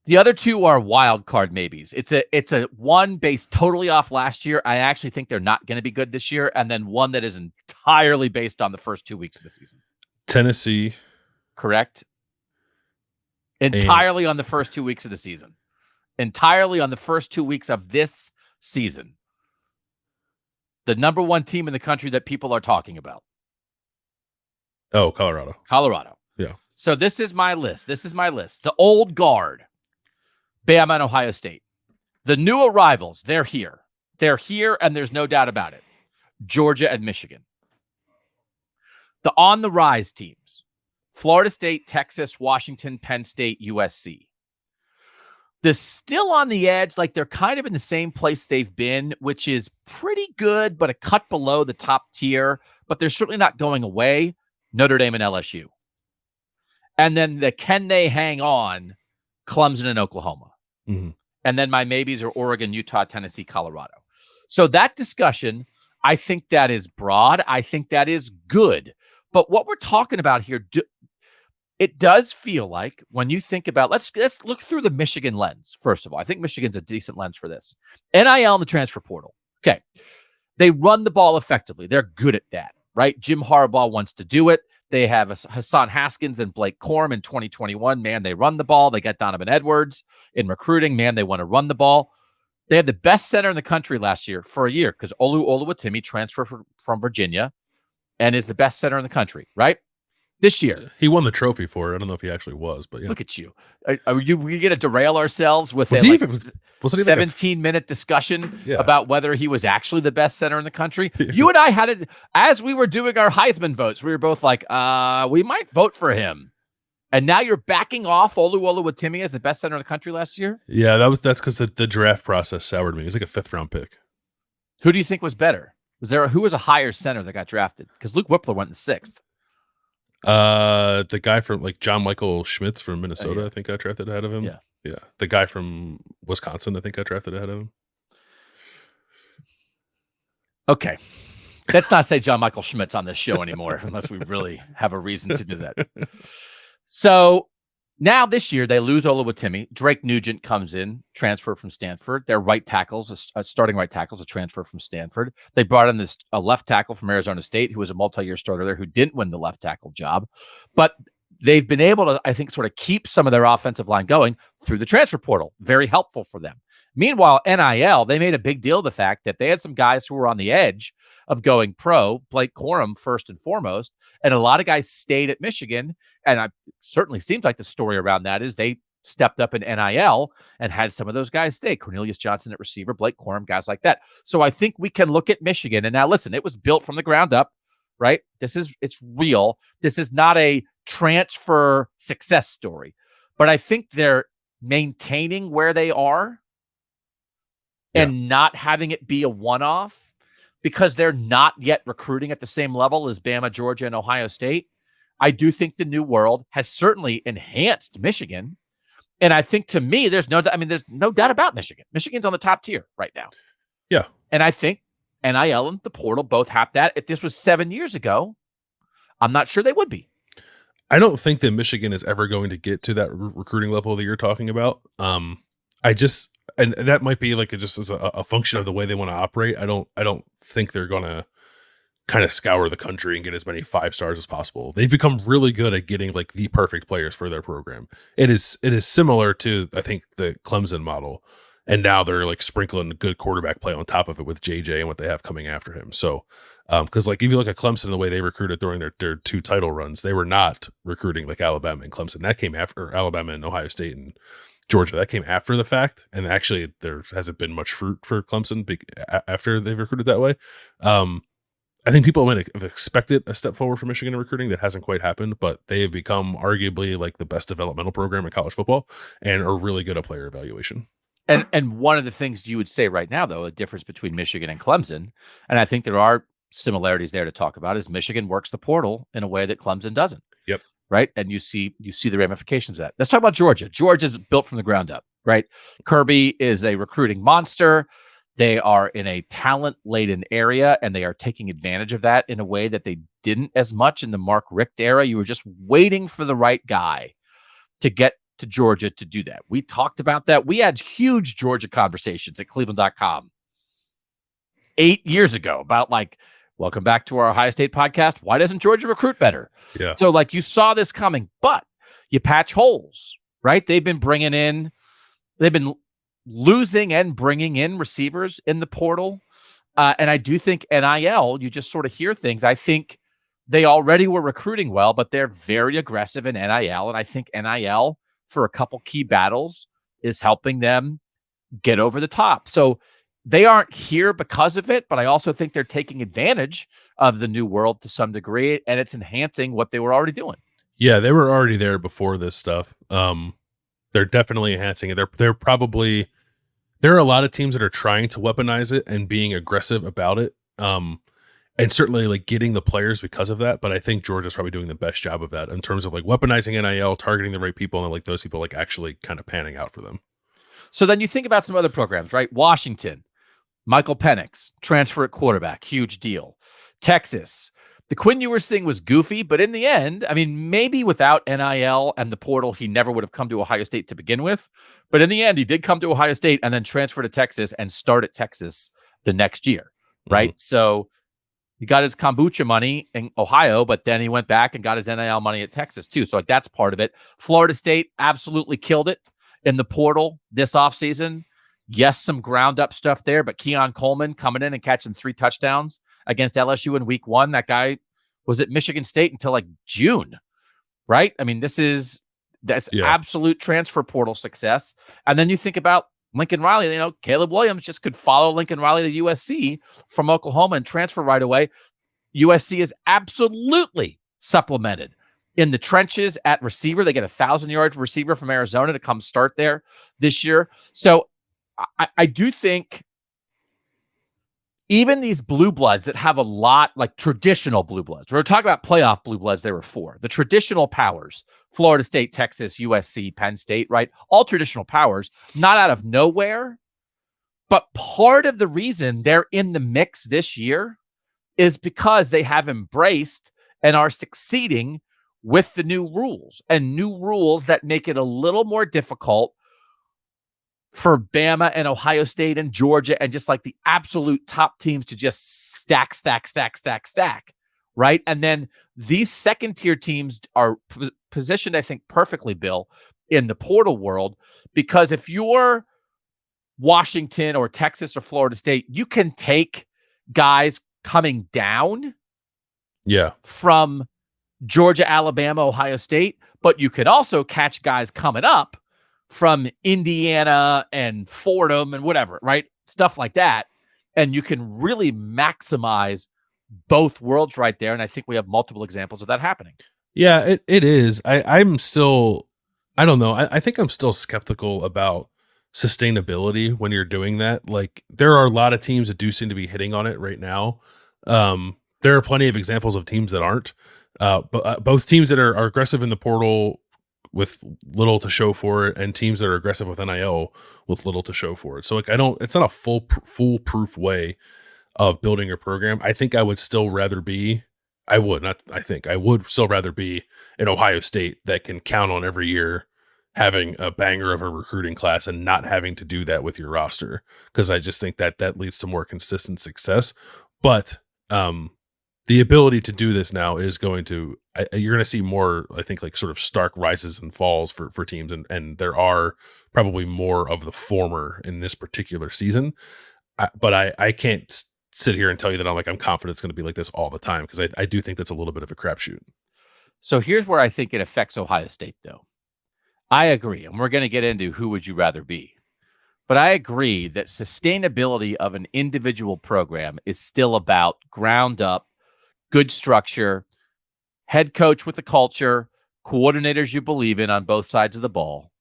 The other 2 are wild card maybes. It's a one based totally off last year. I actually think they're not going to be good this year, and then one that is entirely based on the first 2 weeks of the season. Tennessee. Correct. Entirely on the first 2 weeks of the season. Entirely on the first 2 weeks of this season. The number 1 team in the country that people are talking about. Oh, Colorado. Yeah. So this is my list. The old guard. Bama and Ohio State. The new arrivals, they're here. And there's no doubt about it. Georgia and Michigan. The on-the-rise teams. Florida State, Texas, Washington, Penn State, USC. The still on the edge, like they're kind of in the same place they've been, which is pretty good, but a cut below the top tier. But they're certainly not going away. Notre Dame and LSU. And then can they hang on? Clemson and Oklahoma. Mm-hmm. And then my maybes are Oregon, Utah, Tennessee, Colorado. So that discussion, I think that is broad. I think that is good. But what we're talking about here, it does feel like when you think about, let's look through the Michigan lens, first of all. I think Michigan's a decent lens for this. NIL and the transfer portal. Okay. They run the ball effectively. They're good at that, right? Jim Harbaugh wants to do it. They have Hassan Haskins and Blake Corum in 2021. Man, they run the ball. They got Donovan Edwards in recruiting. Man, they want to run the ball. They had the best center in the country last year for a year because Olu Oluwatimi transferred from Virginia and is the best center in the country, right? This year. He won the trophy for it. I don't know if he actually was, but yeah. Look at you. Are we going to derail ourselves with a 17-minute discussion about whether he was actually the best center in the country? You and I had it as we were doing our Heisman votes. We were both like, we might vote for him. And now you're backing off Olu Oluwatimi as the best center in the country last year? Yeah, that's because the draft process soured me. It was like a 5th-round pick. Who do you think was better? Who was a higher center that got drafted? Because Luke Whippler went in 6th. The guy from John Michael Schmitz from Minnesota, I think got drafted ahead of him. Yeah. The guy from Wisconsin, I think got drafted ahead of him. Okay. Let's not say John Michael Schmidt's on this show anymore, unless we really have a reason to do that. So now this year, they lose Oluwatimi. Drake Nugent comes in, transfer from Stanford. Their right tackles, starting right tackles, a transfer from Stanford. They brought in a left tackle from Arizona State, who was a multi-year starter there, who didn't win the left tackle job. But they've been able to, I think, sort of keep some of their offensive line going through the transfer portal. Very helpful for them. Meanwhile, NIL, they made a big deal of the fact that they had some guys who were on the edge of going pro, Blake Corum first and foremost, and a lot of guys stayed at Michigan. And it certainly seems like the story around that is they stepped up in NIL and had some of those guys stay. Cornelius Johnson at receiver, Blake Corum, guys like that. So I think we can look at Michigan. And now listen, it was built from the ground up, right? It's real. This is not a transfer success story, but I think they're maintaining where they are and not having it be a one-off because they're not yet recruiting at the same level as Bama, Georgia, and Ohio State. I do think the new world has certainly enhanced Michigan. And I think, to me, there's no doubt about Michigan. Michigan's on the top tier right now. Yeah. And I think NIL and the portal both have that. If this was 7 years ago, I'm not sure they would be. I don't think that Michigan is ever going to get to that recruiting level that you're talking about. And that might be like just as a function of the way they want to operate. I don't think they're going to kind of scour the country and get as many 5 stars as possible. They've become really good at getting like the perfect players for their program. It is similar to, I think, the Clemson model. And now they're like sprinkling good quarterback play on top of it with JJ and what they have coming after him. So, because like if you look at Clemson, the way they recruited during their 2 title runs, they were not recruiting like Alabama and Clemson. That came after Alabama and Ohio State and Georgia. That came after the fact. And actually, there hasn't been much fruit for Clemson after they've recruited that way. I think people might have expected a step forward for Michigan in recruiting. That hasn't quite happened, but they have become arguably like the best developmental program in college football and are really good at player evaluation. And one of the things you would say right now, though, a difference between Michigan and Clemson, and I think there are similarities there to talk about, is Michigan works the portal in a way that Clemson doesn't. Yep. Right. And you see the ramifications of that. Let's talk about Georgia. Georgia's built from the ground up, right? Kirby is a recruiting monster. They are in a talent-laden area, and they are taking advantage of that in a way that they didn't as much in the Mark Richt era. You were just waiting for the right guy to get to Georgia to do that. We talked about that. We had huge Georgia conversations at Cleveland.com 8 years ago about like, welcome back to our Ohio State podcast. Why doesn't Georgia recruit better? Yeah. So like you saw this coming, but you patch holes, right? They've been losing and bringing in receivers in the portal. And I do think NIL, you just sort of hear things. I think they already were recruiting well, but they're very aggressive in NIL. And I think NIL for a couple key battles is helping them get over the top. So they aren't here because of it, but I also think they're taking advantage of the new world to some degree, and it's enhancing what they were already doing. Yeah, they were already there before this stuff. They're definitely enhancing it. There are a lot of teams that are trying to weaponize it and being aggressive about it. And certainly like getting the players because of that. But I think Georgia's probably doing the best job of that in terms of like weaponizing NIL, targeting the right people, and like those people like actually kind of panning out for them. So then you think about some other programs, right? Washington, Michael Penix, transfer at quarterback, huge deal. Texas, the Quinn Ewers thing was goofy, but in the end, I mean, maybe without NIL and the portal, he never would have come to Ohio State to begin with. But in the end, he did come to Ohio State and then transfer to Texas and start at Texas the next year, right? Mm-hmm. So he got his kombucha money in Ohio, but then he went back and got his NIL money at Texas too. So like that's part of it. Florida State absolutely killed it in the portal this offseason. Yes, some ground up stuff there, but Keon Coleman coming in and catching 3 touchdowns against LSU in week 1. That guy was at Michigan State until like June, right? I mean, that's absolute transfer portal success. And then you think about Lincoln Riley, Caleb Williams just could follow Lincoln Riley to USC from Oklahoma and transfer right away. USC is absolutely supplemented in the trenches at receiver. They get a 1,000-yard receiver from Arizona to come start there this year. So I do think even these blue bloods that have a lot, like traditional blue bloods, we're talking about playoff blue bloods, there were 4. The traditional powers, Florida State, Texas, USC, Penn State, right? All traditional powers, not out of nowhere, But part of the reason they're in the mix this year is because they have embraced and are succeeding with the new rules that make it a little more difficult for Bama and Ohio State and Georgia and just like the absolute top teams to just stack, right? And then these second tier teams are positioned, I think, perfectly, Bill, in the portal world, because if you're Washington or Texas or Florida State, you can take guys coming down from Georgia, Alabama, Ohio State, but you could also catch guys coming up from Indiana and Fordham and whatever, right? Stuff like that. And you can really maximize both worlds right there. And I think we have multiple examples of that happening. Yeah, it is. I'm still, I don't know. I think I'm still skeptical about sustainability when you're doing that. Like, there are a lot of teams that do seem to be hitting on it right now. There are plenty of examples of teams that aren't. But both teams that are aggressive in the portal with little to show for it, and teams that are aggressive with NIL with little to show for it. So like, it's not a foolproof way of building a program. I think I would still rather be, I would still rather be in Ohio State that can count on every year having a banger of a recruiting class and not having to do that with your roster. Cause I just think that leads to more consistent success. But, the ability to do this now is going to, you're going to see more, I think, like sort of stark rises and falls for teams. And there are probably more of the former in this particular season. But I can't sit here and tell you that I'm confident it's going to be like this all the time, because I do think that's a little bit of a crapshoot. So here's where I think it affects Ohio State, though. I agree. And we're going to get into who would you rather be. But I agree that sustainability of an individual program is still about ground up, good structure, head coach with a culture, coordinators you believe in on both sides of the ball,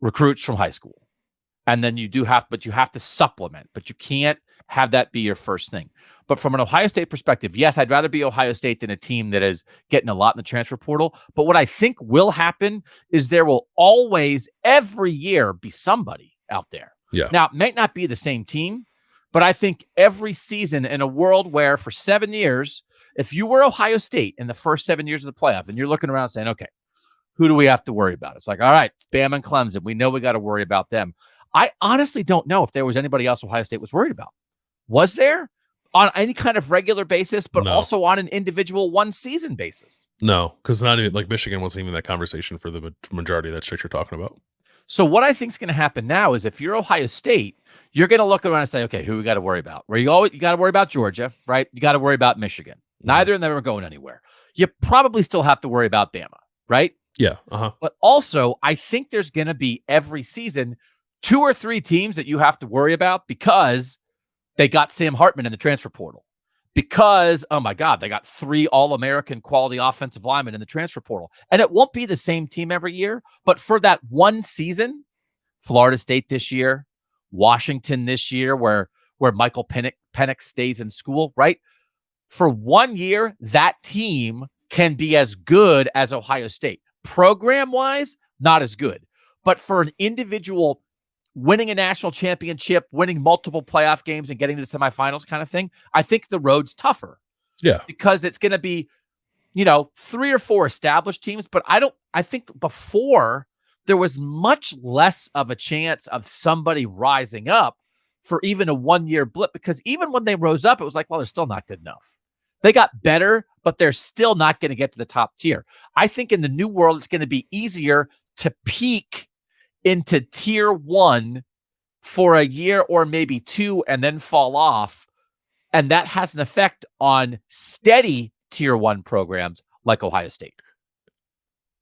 recruits from high school. And then you have to supplement, but you can't have that be your first thing. But from an Ohio State perspective, yes, I'd rather be Ohio State than a team that is getting a lot in the transfer portal. But what I think will happen is there will always, every year, be somebody out there. Yeah. Now, it might not be the same team, but I think every season, in a world where for 7 years, if you were Ohio State in the first 7 years of the playoff, and you're looking around saying, okay, who do we have to worry about? It's like, all right, Bama and Clemson. We know we got to worry about them. I honestly don't know if there was anybody else Ohio State was worried about. Was there? On any kind of regular basis, but also on an individual one-season basis? No, because not even, like, Michigan wasn't even that conversation for the majority of that shit you're talking about. So what I think is going to happen now is if you're Ohio State, you're going to look around and say, okay, who we got to worry about? Where you got to worry about Georgia, right? You got to worry about Michigan. Neither of them are going anywhere. You probably still have to worry about Bama, right? Yeah. But also, I think there's going to be every season 2 or 3 teams that you have to worry about because they got Sam Hartman in the transfer portal. Because, oh my God, they got 3 All-American quality offensive linemen in the transfer portal. And it won't be the same team every year, but for that one season, Florida State this year, Washington this year, where Michael Penix stays in school, right? For 1 year, that team can be as good as Ohio State. Program-wise, not as good. But for an individual winning a national championship, winning multiple playoff games and getting to the semifinals kind of thing, I think the road's tougher. Yeah. Because it's going to be, 3 or 4 established teams. But I think before there was much less of a chance of somebody rising up for even a 1-year blip, because even when they rose up, it was like, well, they're still not good enough. They got better, but they're still not going to get to the top tier. I think in the new world, it's going to be easier to peak into tier 1 for a year or maybe 2 and then fall off. And that has an effect on steady tier 1 programs like Ohio State.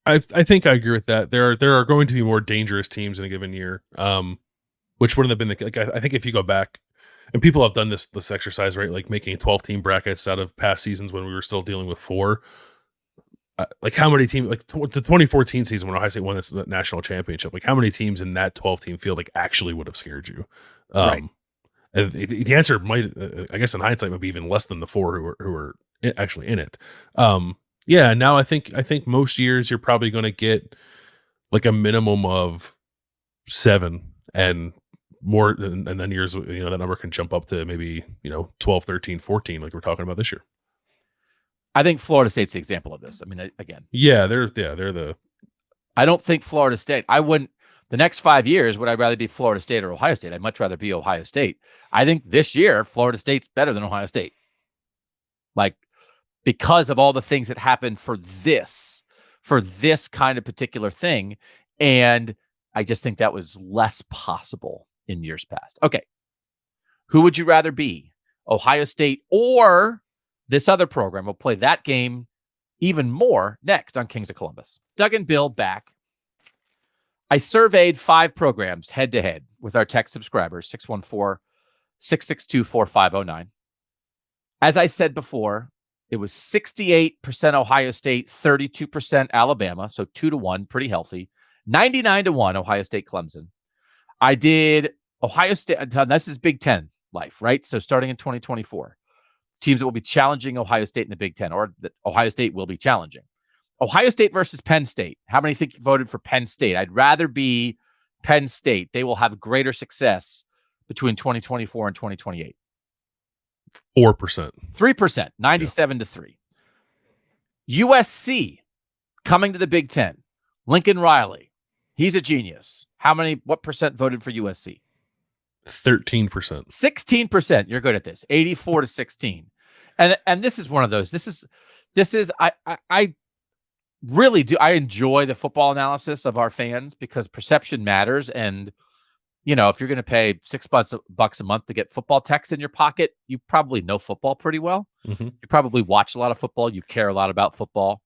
I think I agree with that. There are going to be more dangerous teams in a given year. Which wouldn't have been I think if you go back, and people have done this exercise, right? Like making 12-team brackets out of past seasons when we were still dealing with 4. Like how many teams, like the 2014 season when Ohio State won this national championship, like how many teams in that 12-team field like actually would have scared you? Right. And the answer might, I guess in hindsight, might be even less than the 4 who are actually in it. Yeah. Now I think most years you're probably going to get like a minimum of 7, and more, and then years, that number can jump up to maybe 12, 13, 14, like we're talking about this year. I think Florida State's the example of this. I mean, again, they're the. I don't think Florida State. I wouldn't. The next 5 years, would I rather be Florida State or Ohio State? I'd much rather be Ohio State. I think this year, Florida State's better than Ohio State. Like, because of all the things that happened for this kind of particular thing. And I just think that was less possible in years past. Okay. Who would you rather be? Ohio State or this other program? We'll play that game even more next on Kings of Columbus. Doug and Bill back. I surveyed 5 programs head-to-head with our tech subscribers, 614-662-4509. As I said before, it was 68% Ohio State, 32% Alabama, so 2-1, pretty healthy. 99-1 Ohio State Clemson. I did Ohio State, this is Big Ten life, right? So starting in 2024, teams that will be challenging Ohio State in the Big Ten, or that Ohio State will be challenging. Ohio State versus Penn State. How many think you voted for Penn State? I'd rather be Penn State. They will have greater success between 2024 and 2028. 4%. 3%, 97-3. USC coming to the Big Ten. Lincoln Riley. He's a genius. What percent voted for USC? 13%. 16%. You're good at this. 84-16. And this is one of those. This is I really do. I enjoy the football analysis of our fans because perception matters. And, if you're going to pay $6 a month to get football text in your pocket, you probably know football pretty well. Mm-hmm. You probably watch a lot of football. You care a lot about football.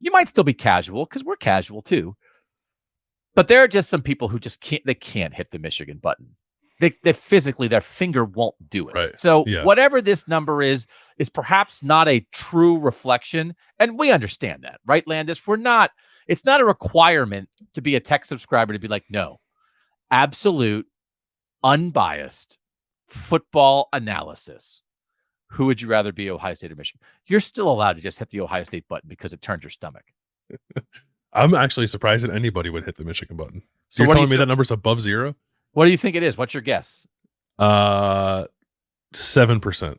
You might still be casual because we're casual too. But there are just some people who just can't hit the Michigan button. They physically, their finger won't do it. Right. So whatever this number is perhaps not a true reflection. And we understand that, right, Landis? It's not a requirement to be a tech subscriber to be like, no, absolute, unbiased football analysis. Who would you rather be, Ohio State or Michigan? You're still allowed to just hit the Ohio State button because it turns your stomach. I'm actually surprised that anybody would hit the Michigan button. So you're telling me that number's above 0? What do you think it is? What's your guess? 7%.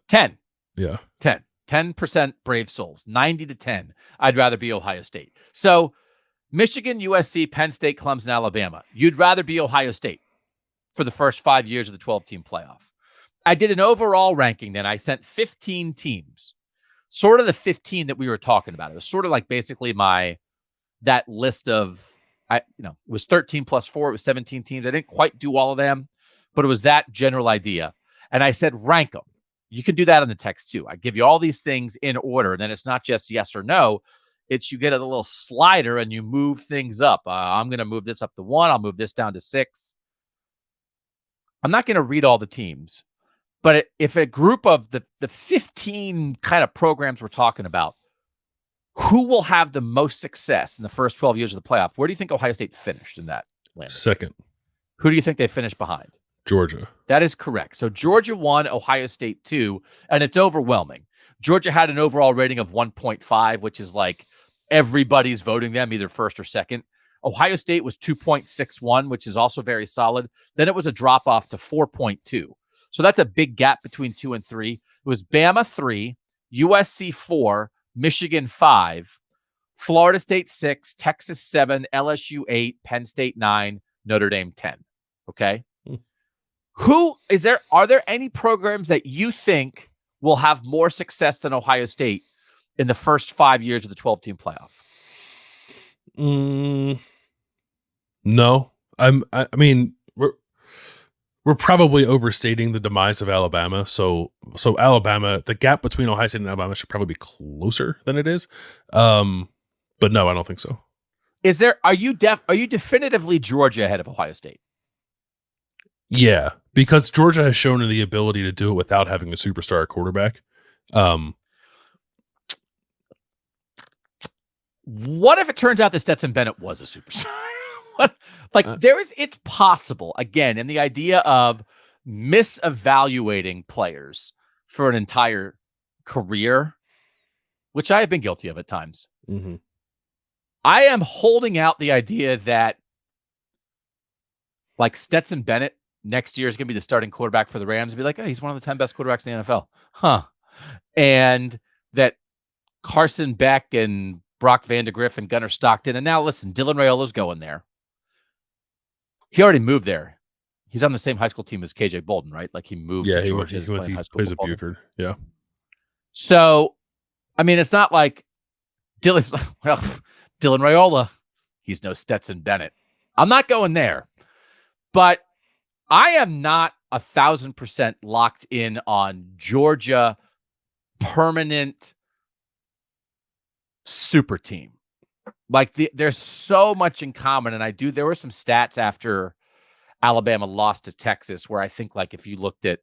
10. Yeah. 10. 10% brave souls. 90-10. I'd rather be Ohio State. So Michigan, USC, Penn State, Clemson, Alabama. You'd rather be Ohio State for the first 5 years of the 12-team playoff. I did an overall ranking then. I sent 15 teams. Sort of the 15 that we were talking about. It was sort of like basically that list of, it was 13 plus 4. It was 17 teams. I didn't quite do all of them, but it was that general idea. And I said, rank them. You can do that in the text too. I give you all these things in order. And then it's not just yes or no. It's you get a little slider and you move things up. I'm going to move this up to 1. I'll move this down to 6. I'm not going to read all the teams, but if a group of the 15 kind of programs we're talking about, who will have the most success in the first 12 years of the playoff? Where do you think Ohio State finished in that? Landon? Second. Who do you think they finished behind? Georgia. That is correct. So Georgia 1, Ohio State 2, and it's overwhelming. Georgia had an overall rating of 1.5, which is like everybody's voting them either first or second. Ohio State was 2.61, which is also very solid. Then it was a drop off to 4.2. So that's a big gap between 2 and 3. It was Bama 3, USC 4, Michigan 5, Florida State 6, Texas 7, LSU 8, Penn State 9, Notre Dame 10. Okay. Are there any programs that you think will have more success than Ohio State in the first 5 years of the 12-team playoff? No. I mean, we're probably overstating the demise of Alabama. So Alabama, the gap between Ohio State and Alabama should probably be closer than it is. But no, I don't think so. Are you definitively Georgia ahead of Ohio State? Yeah, because Georgia has shown the ability to do it without having a superstar quarterback. What if it turns out that Stetson Bennett was a superstar? It's possible, again, in the idea of misevaluating players for an entire career, which I have been guilty of at times. Mm-hmm. I am holding out the idea that like Stetson Bennett next year is going to be the starting quarterback for the Rams and be like, oh, he's one of the 10 best quarterbacks in the NFL. Huh. And that Carson Beck and Brock Vandegrift and Gunnar Stockton. And now listen, Dylan Raiola's going there. He already moved there. He's on the same high school team as KJ Bolden, right? Like he moved to Georgia. He plays at Buford. Yeah. So, I mean, it's not like Dylan Raiola, he's no Stetson Bennett. I'm not going there. But I am not 1,000% locked in on Georgia permanent super team. Like there's so much in common. And there were some stats after Alabama lost to Texas where I think like if you looked at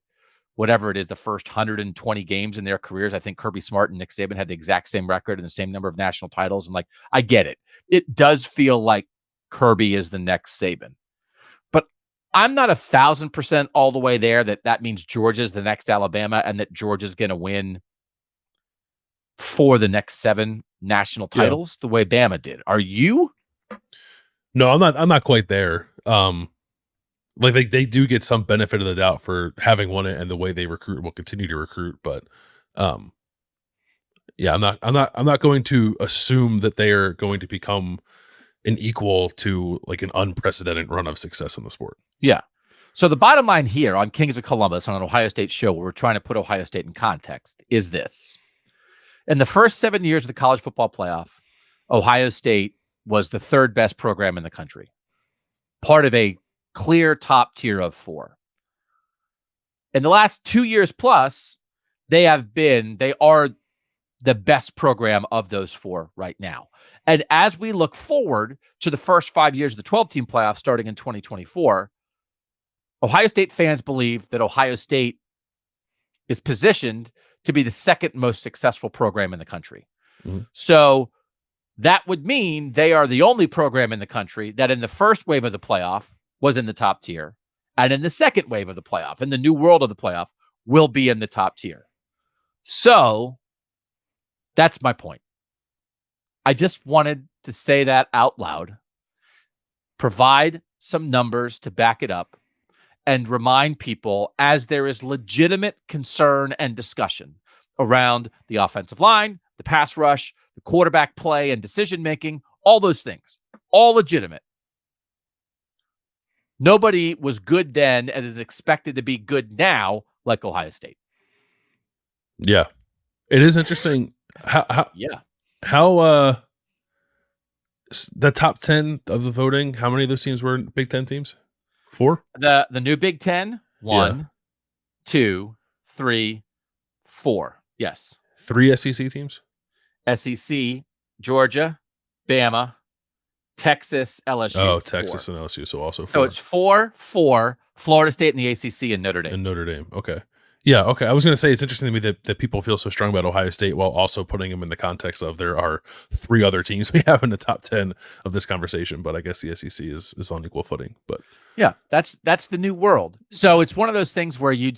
whatever it is, the first 120 games in their careers, I think Kirby Smart and Nick Saban had the exact same record and the same number of national titles. And like, I get it. It does feel like Kirby is the next Saban. But I'm not 1,000% all the way there that means Georgia's the next Alabama and that Georgia's going to win for the next 7 national titles the way Bama did. Are you? No, I'm not quite there. Like they do get some benefit of the doubt for having won it and the way they recruit will continue to recruit. But yeah, I'm not going to assume that they are going to become an equal to like an unprecedented run of success in the sport. Yeah. So the bottom line here on Kings of Columbus on an Ohio State show where we're trying to put Ohio State in context is this. In the first 7 years of the college football playoff, Ohio State was the 3rd best program in the country. Part of a clear top tier of 4. In the last 2 years plus, they are the best program of those 4 right now. And as we look forward to the first 5 years of the 12-team playoff starting in 2024, Ohio State fans believe that Ohio State is positioned to be the 2nd most successful program in the country. Mm-hmm. So that would mean they are the only program in the country that in the first wave of the playoff was in the top tier, and in the second wave of the playoff, in the new world of the playoff, will be in the top tier. So that's my point. I just wanted to say that out loud, provide some numbers to back it up, and remind people as there is legitimate concern and discussion around the offensive line, the pass rush, the quarterback play and decision-making, all those things, all legitimate. Nobody was good then and is expected to be good now like Ohio State. Yeah. It is interesting how the top 10 of the voting, how many of those teams were Big Ten teams? 4? The new Big Ten, 1, 2, 3, 4. Yes. 3 SEC teams? SEC, Georgia, Bama, Texas, LSU. Oh, Texas 4. And LSU, so also 4. So it's 4, Florida State and the ACC and Notre Dame. And Notre Dame, okay. Yeah, okay. I was going to say it's interesting to me that people feel so strong about Ohio State while also putting them in the context of there are 3 other teams we have in the top 10 of this conversation, but I guess the SEC is on equal footing. But yeah, that's the new world. So it's one of those things where you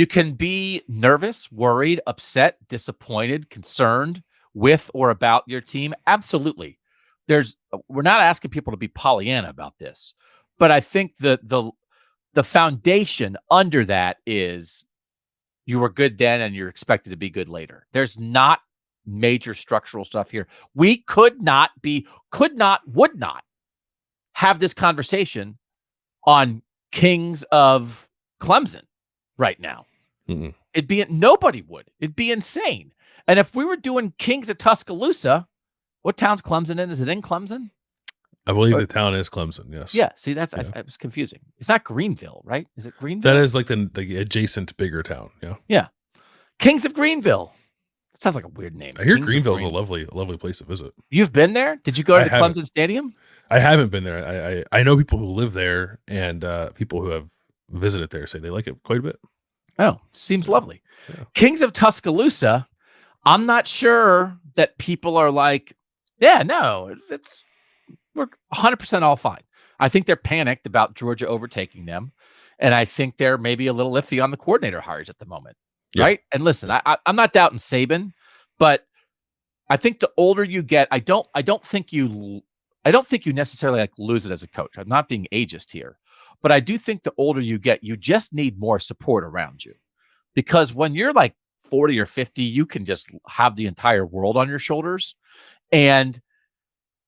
can be nervous, worried, upset, disappointed, concerned with or about your team. Absolutely. We're not asking people to be Pollyanna about this, but I think the foundation under that is you were good then and you're expected to be good later. There's not major structural stuff here. We would not have this conversation on Kings of Clemson right now. Mm-hmm. Nobody would. It'd be insane. And if we were doing Kings of Tuscaloosa, what town's Clemson in? Is it in Clemson? I believe the town is Clemson, yes. Yeah, see, I was confusing. It's not Greenville, right? Is it Greenville? That is like the adjacent bigger town, yeah. Yeah. Kings of Greenville. It sounds like a weird name. I hear Greenville's a lovely place to visit. You've been there? Did you go to the Clemson Stadium? I haven't been there. I know people who live there and people who have visited there say they like it quite a bit. Oh, seems lovely. Yeah. Kings of Tuscaloosa, I'm not sure that people are like, yeah, no, we're 100% all fine. I think they're panicked about Georgia overtaking them. And I think they're maybe a little iffy on the coordinator hires at the moment. Yeah. Right. And listen, I'm not doubting Saban, but I think the older you get, I don't think you necessarily like lose it as a coach. I'm not being ageist here, But I do think the older you get, you just need more support around you. Because when you're like 40 or 50, you can just have the entire world on your shoulders. And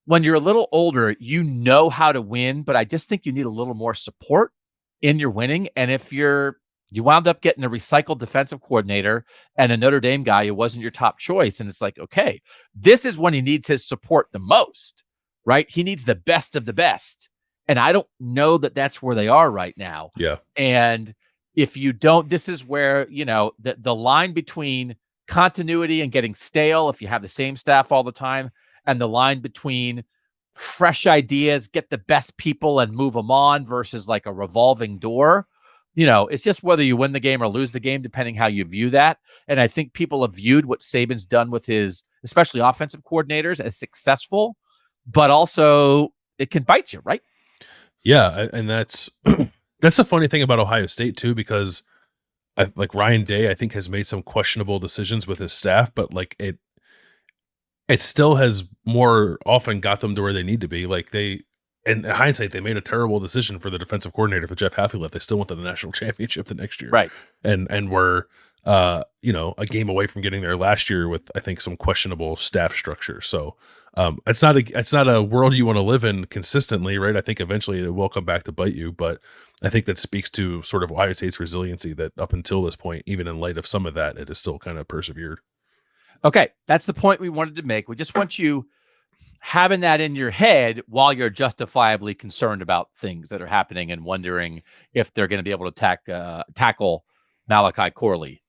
when you're a little older, you know how to win, but I just think you need a little more support in your winning. And if you wound up getting a recycled defensive coordinator and a Notre Dame guy who wasn't your top choice, and it's like, okay, this is when he needs his support the most, right? He needs the best of the best. And I don't know that that's where they are right now. Yeah. And if you don't, this is where, the line between continuity and getting stale, if you have the same staff all the time, and the line between fresh ideas, get the best people and move them on versus like a revolving door, it's just whether you win the game or lose the game, depending how you view that. And I think people have viewed what Saban's done with his, especially offensive coordinators, as successful, but also it can bite you, right? Yeah. And that's the funny thing about Ohio State too, because like Ryan Day, I think, has made some questionable decisions with his staff, but like it still has more often got them to where they need to be. Like in hindsight, they made a terrible decision for the defensive coordinator for Jeff Hafley left. They still went to the national championship the next year. Right. And were, a game away from getting there last year with, I think, some questionable staff structure. So it's not a world you want to live in consistently, right? I think eventually it will come back to bite you, but I think that speaks to sort of Ohio State's resiliency that up until this point, even in light of some of that, it has still kind of persevered. Okay, that's the point we wanted to make. We just want you having that in your head while you're justifiably concerned about things that are happening and wondering if they're going to be able to tackle Malachi Corley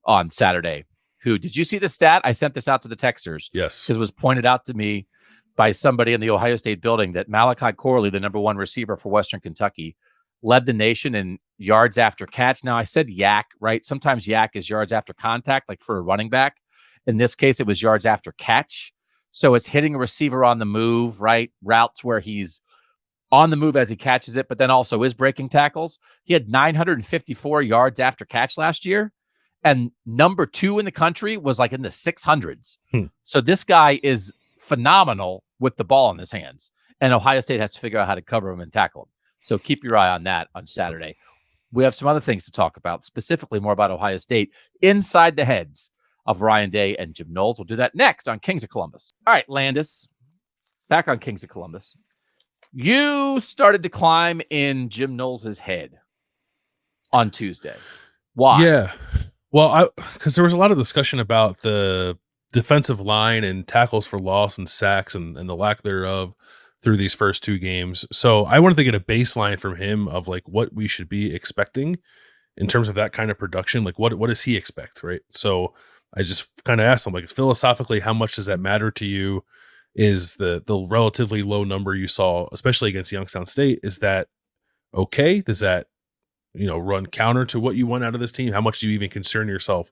on Saturday. Who, did you see the stat? I sent this out to the texters. Yes. Because it was pointed out to me by somebody in the Ohio State building that Malachi Corley, the number one receiver for Western Kentucky, led the nation in yards after catch. Now, I said yak, right? Sometimes yak is yards after contact, like for a running back. In this case, it was yards after catch. So it's hitting a receiver on the move, right? Routes where he's on the move as he catches it, but then also is breaking tackles. He had 954 yards after catch last year. And number 2 in the country was like in the 600s. So this guy is phenomenal with the ball in his hands. And Ohio State has to figure out how to cover him and tackle him. So keep your eye on that on Saturday. We have some other things to talk about, specifically more about Ohio State inside the heads of Ryan Day and Jim Knowles. We'll do that next on Kings of Columbus. All right, Landis, back on Kings of Columbus. You started to climb in Jim Knowles' head on Tuesday. Why? Yeah. Well, because there was a lot of discussion about the defensive line and tackles for loss and sacks and the lack thereof through these first 2 games. So I wanted to get a baseline from him of like what we should be expecting in terms of that kind of production. Like what does he expect, right? So I just kind of asked him, like, philosophically, how much does that matter to you? Is the relatively low number you saw, especially against Youngstown State, is that okay? Does that, run counter to what you want out of this team? How much do you even concern yourself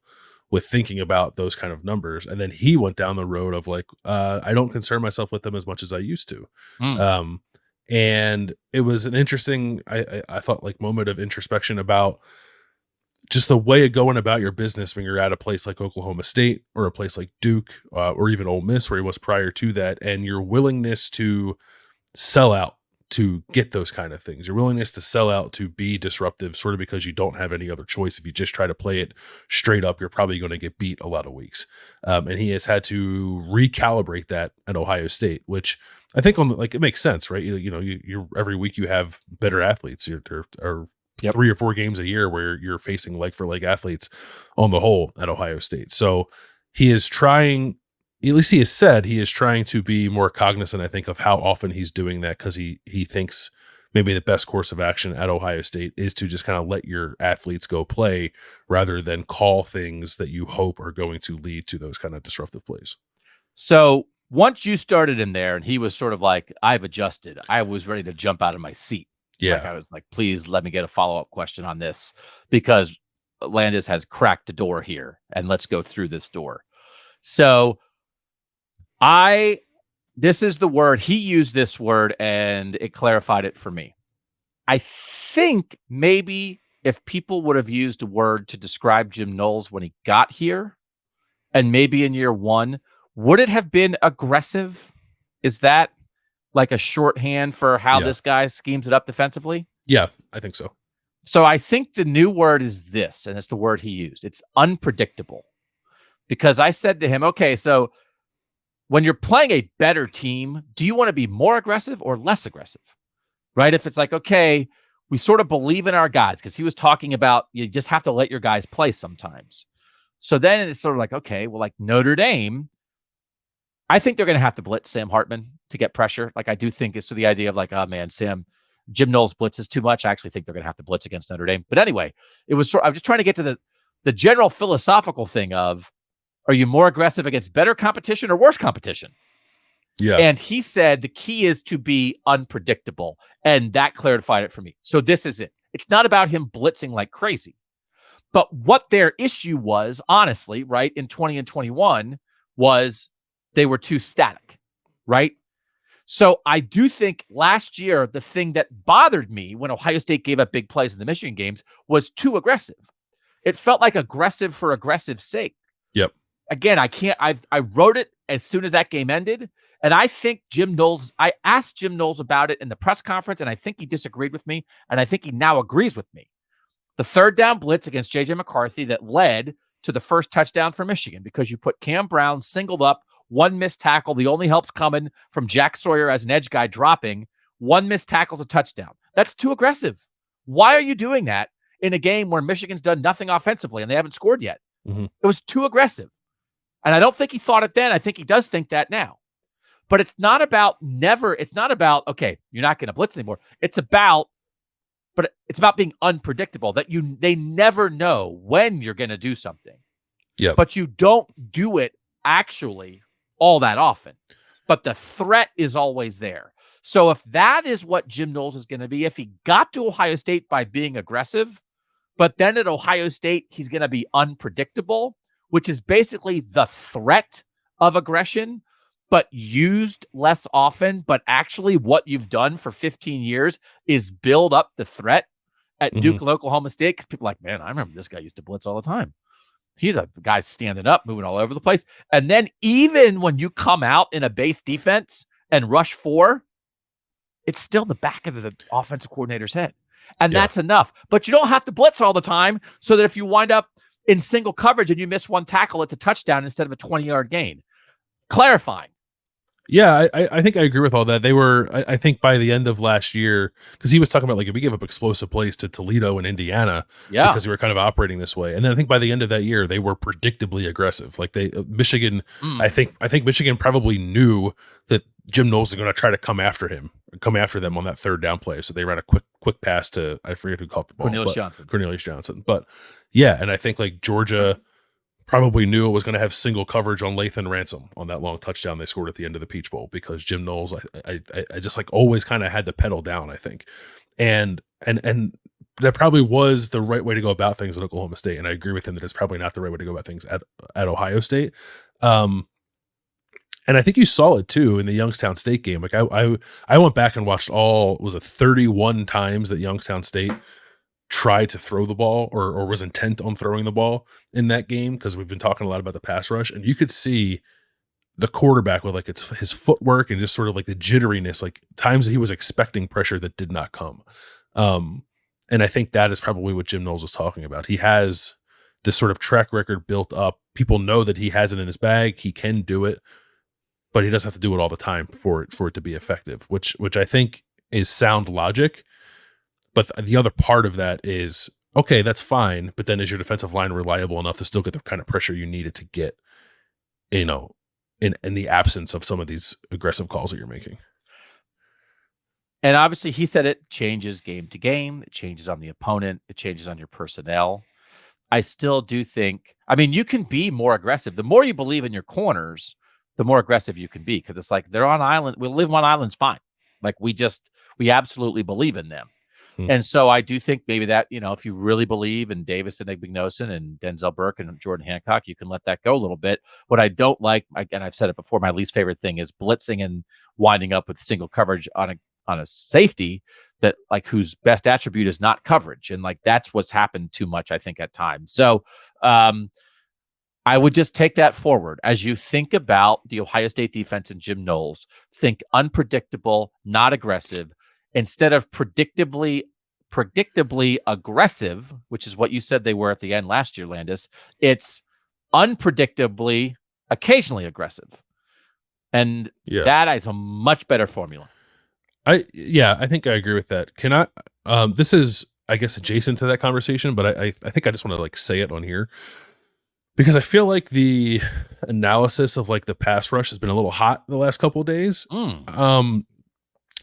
with thinking about those kind of numbers? And then he went down the road of like, I don't concern myself with them as much as I used to. And it was an interesting, I thought, like, moment of introspection about just the way of going about your business when you're at a place like Oklahoma State or a place like Duke or even Ole Miss, where he was prior to that, and your willingness to sell out to get those kind of things, your willingness to sell out to be disruptive, sort of because you don't have any other choice. If you just try to play it straight up, you're probably going to get beat a lot of weeks. And he has had to recalibrate that at Ohio State, which I think it makes sense, right? You every week you have better athletes. There are 3 or 4 games a year where you're facing like for like athletes on the whole at Ohio State. So he is trying, at least he has said he is trying to be more cognizant, I think, of how often he's doing that, because he thinks maybe the best course of action at Ohio State is to just kind of let your athletes go play rather than call things that you hope are going to lead to those kind of disruptive plays. So once you started in there and he was sort of like, I've adjusted, I was ready to jump out of my seat. Yeah. Like I was like, please let me get a follow-up question on this, because Landis has cracked the door here and let's go through this door. So this is the word, he used this word and it clarified it for me. I think maybe if people would have used a word to describe Jim Knowles when he got here and maybe in year 1, would it have been aggressive? Is that like a shorthand for how this guy schemes it up defensively? Yeah, I think so. So I think the new word is this, and it's the word he used. It's unpredictable. Because I said to him, okay, so when you're playing a better team, do you want to be more aggressive or less aggressive? Right? If it's like, okay, we sort of believe in our guys, because he was talking about you just have to let your guys play sometimes. So then it's sort of like, okay, well, like Notre Dame, I think they're going to have to blitz Sam Hartman to get pressure. Like I do think it's to the idea of like, oh man, Jim Knowles blitzes too much. I actually think they're going to have to blitz against Notre Dame. But anyway, I was just trying to get to the general philosophical thing of, are you more aggressive against better competition or worse competition? Yeah. And he said the key is to be unpredictable. And that clarified it for me. So this is it. It's not about him blitzing like crazy. But what their issue was, honestly, right, in 20 and 21 was they were too static, right? So I do think last year, the thing that bothered me when Ohio State gave up big plays in the Michigan games was too aggressive. It felt like aggressive for aggressive sake. Yep. Again, I wrote it as soon as that game ended. And I think I asked Jim Knowles about it in the press conference, and I think he disagreed with me. And I think he now agrees with me. The third down blitz against J.J. McCarthy that led to the first touchdown for Michigan, because you put Cam Brown singled up, one missed tackle. The only help's coming from Jack Sawyer as an edge guy dropping, one missed tackle to touchdown. That's too aggressive. Why are you doing that in a game where Michigan's done nothing offensively and they haven't scored yet? Mm-hmm. It was too aggressive. And I don't think he thought it then. I think he does think that now. But it's not about, okay, you're not going to blitz anymore. It's about being unpredictable, that they never know when you're going to do something. Yeah. But you don't do it actually all that often. But the threat is always there. So if that is what Jim Knowles is going to be, if he got to Ohio State by being aggressive, but then at Ohio State, he's going to be unpredictable, which is basically the threat of aggression, but used less often. But actually what you've done for 15 years is build up the threat at Duke and Oklahoma State, because people are like, man, I remember this guy used to blitz all the time. He's a guy standing up, moving all over the place. And then even when you come out in a base defense and rush 4, it's still the back of the offensive coordinator's head. And that's enough. But you don't have to blitz all the time, so that if you wind up in single coverage and you miss one tackle, it's a touchdown instead of a 20-yard gain. Clarifying. Yeah, I think I agree with all that. They were, I think by the end of last year, because he was talking about like, if we give up explosive plays to Toledo and Indiana, because we were kind of operating this way. And then I think by the end of that year, they were predictably aggressive. Like Michigan, I think Michigan probably knew that Jim Knowles is going to try to come after them on that third down play. So they ran a quick pass to, I forget who caught the ball. Cornelius Johnson. But yeah, and I think like Georgia probably knew it was going to have single coverage on Lathan Ransom on that long touchdown they scored at the end of the Peach Bowl, because Jim Knowles, I just like always kind of had the pedal down, I think. And that probably was the right way to go about things at Oklahoma State. And I agree with him that it's probably not the right way to go about things at Ohio State. And I think you saw it too in the Youngstown State game. Like I went back and watched 31 times that Youngstown State tried to throw the ball or was intent on throwing the ball in that game, because we've been talking a lot about the pass rush, and you could see the quarterback with like his footwork and just sort of like the jitteriness, like times that he was expecting pressure that did not come. And I think that is probably what Jim Knowles was talking about. He has this sort of track record built up. People know that he has it in his bag. He can do it, but he doesn't have to do it all the time for it to be effective, which I think is sound logic. But the other part of that is, okay, that's fine. But then is your defensive line reliable enough to still get the kind of pressure you needed to get, in the absence of some of these aggressive calls that you're making? And obviously he said it changes game to game. It changes on the opponent. It changes on your personnel. I still do think, you can be more aggressive. The more you believe in your corners, the more aggressive you can be. Because it's like, they're on island. We live on islands fine. Like we absolutely believe in them. And so I do think maybe that, if you really believe in Davis and Igbinosun and Denzel Burke and Jordan Hancock, you can let that go a little bit. What I don't like, and I've said it before, my least favorite thing is blitzing and winding up with single coverage on a safety that like whose best attribute is not coverage. And like, that's what's happened too much, I think, at times. So I would just take that forward. As you think about the Ohio State defense and Jim Knowles, think unpredictable, not aggressive, instead of predictably predictably aggressive, which is what you said they were at the end last year, Landis. It's unpredictably occasionally aggressive. And that is a much better formula. I think I agree with that. Can I this is, I guess, adjacent to that conversation, but I think I just want to like say it on here because I feel like the analysis of like the pass rush has been a little hot the last couple of days.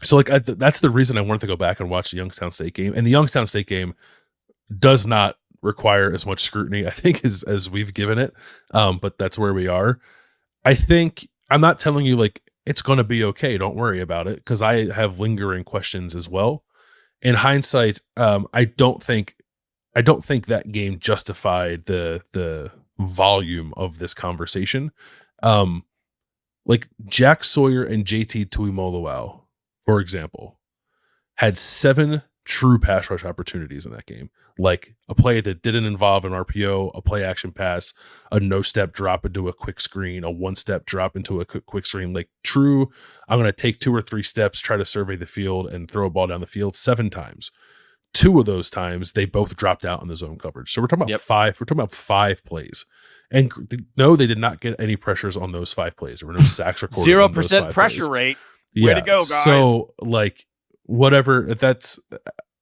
So like that's the reason I wanted to go back and watch the Youngstown State game, and the Youngstown State game does not require as much scrutiny, I think, as we've given it. But that's where we are. I think I'm not telling you like it's going to be okay. Don't worry about it, because I have lingering questions as well. In hindsight, I don't think that game justified the volume of this conversation. Like Jack Sawyer and JT Tuimoloau, for example, had 7 true pass rush opportunities in that game. Like a play that didn't involve an RPO, a play action pass, a no-step drop into a quick screen, a one-step drop into a quick screen. Like true, I'm going to take 2 or 3 steps, try to survey the field, and throw a ball down the field 7 times. 2 of those times, they both dropped out in the zone coverage. So we're talking about 5. We're talking about 5 plays. And no, they did not get any pressures on those 5 plays. There were no sacks recorded. 0% pressure rate. Way to go, guys. So, like, whatever, if that's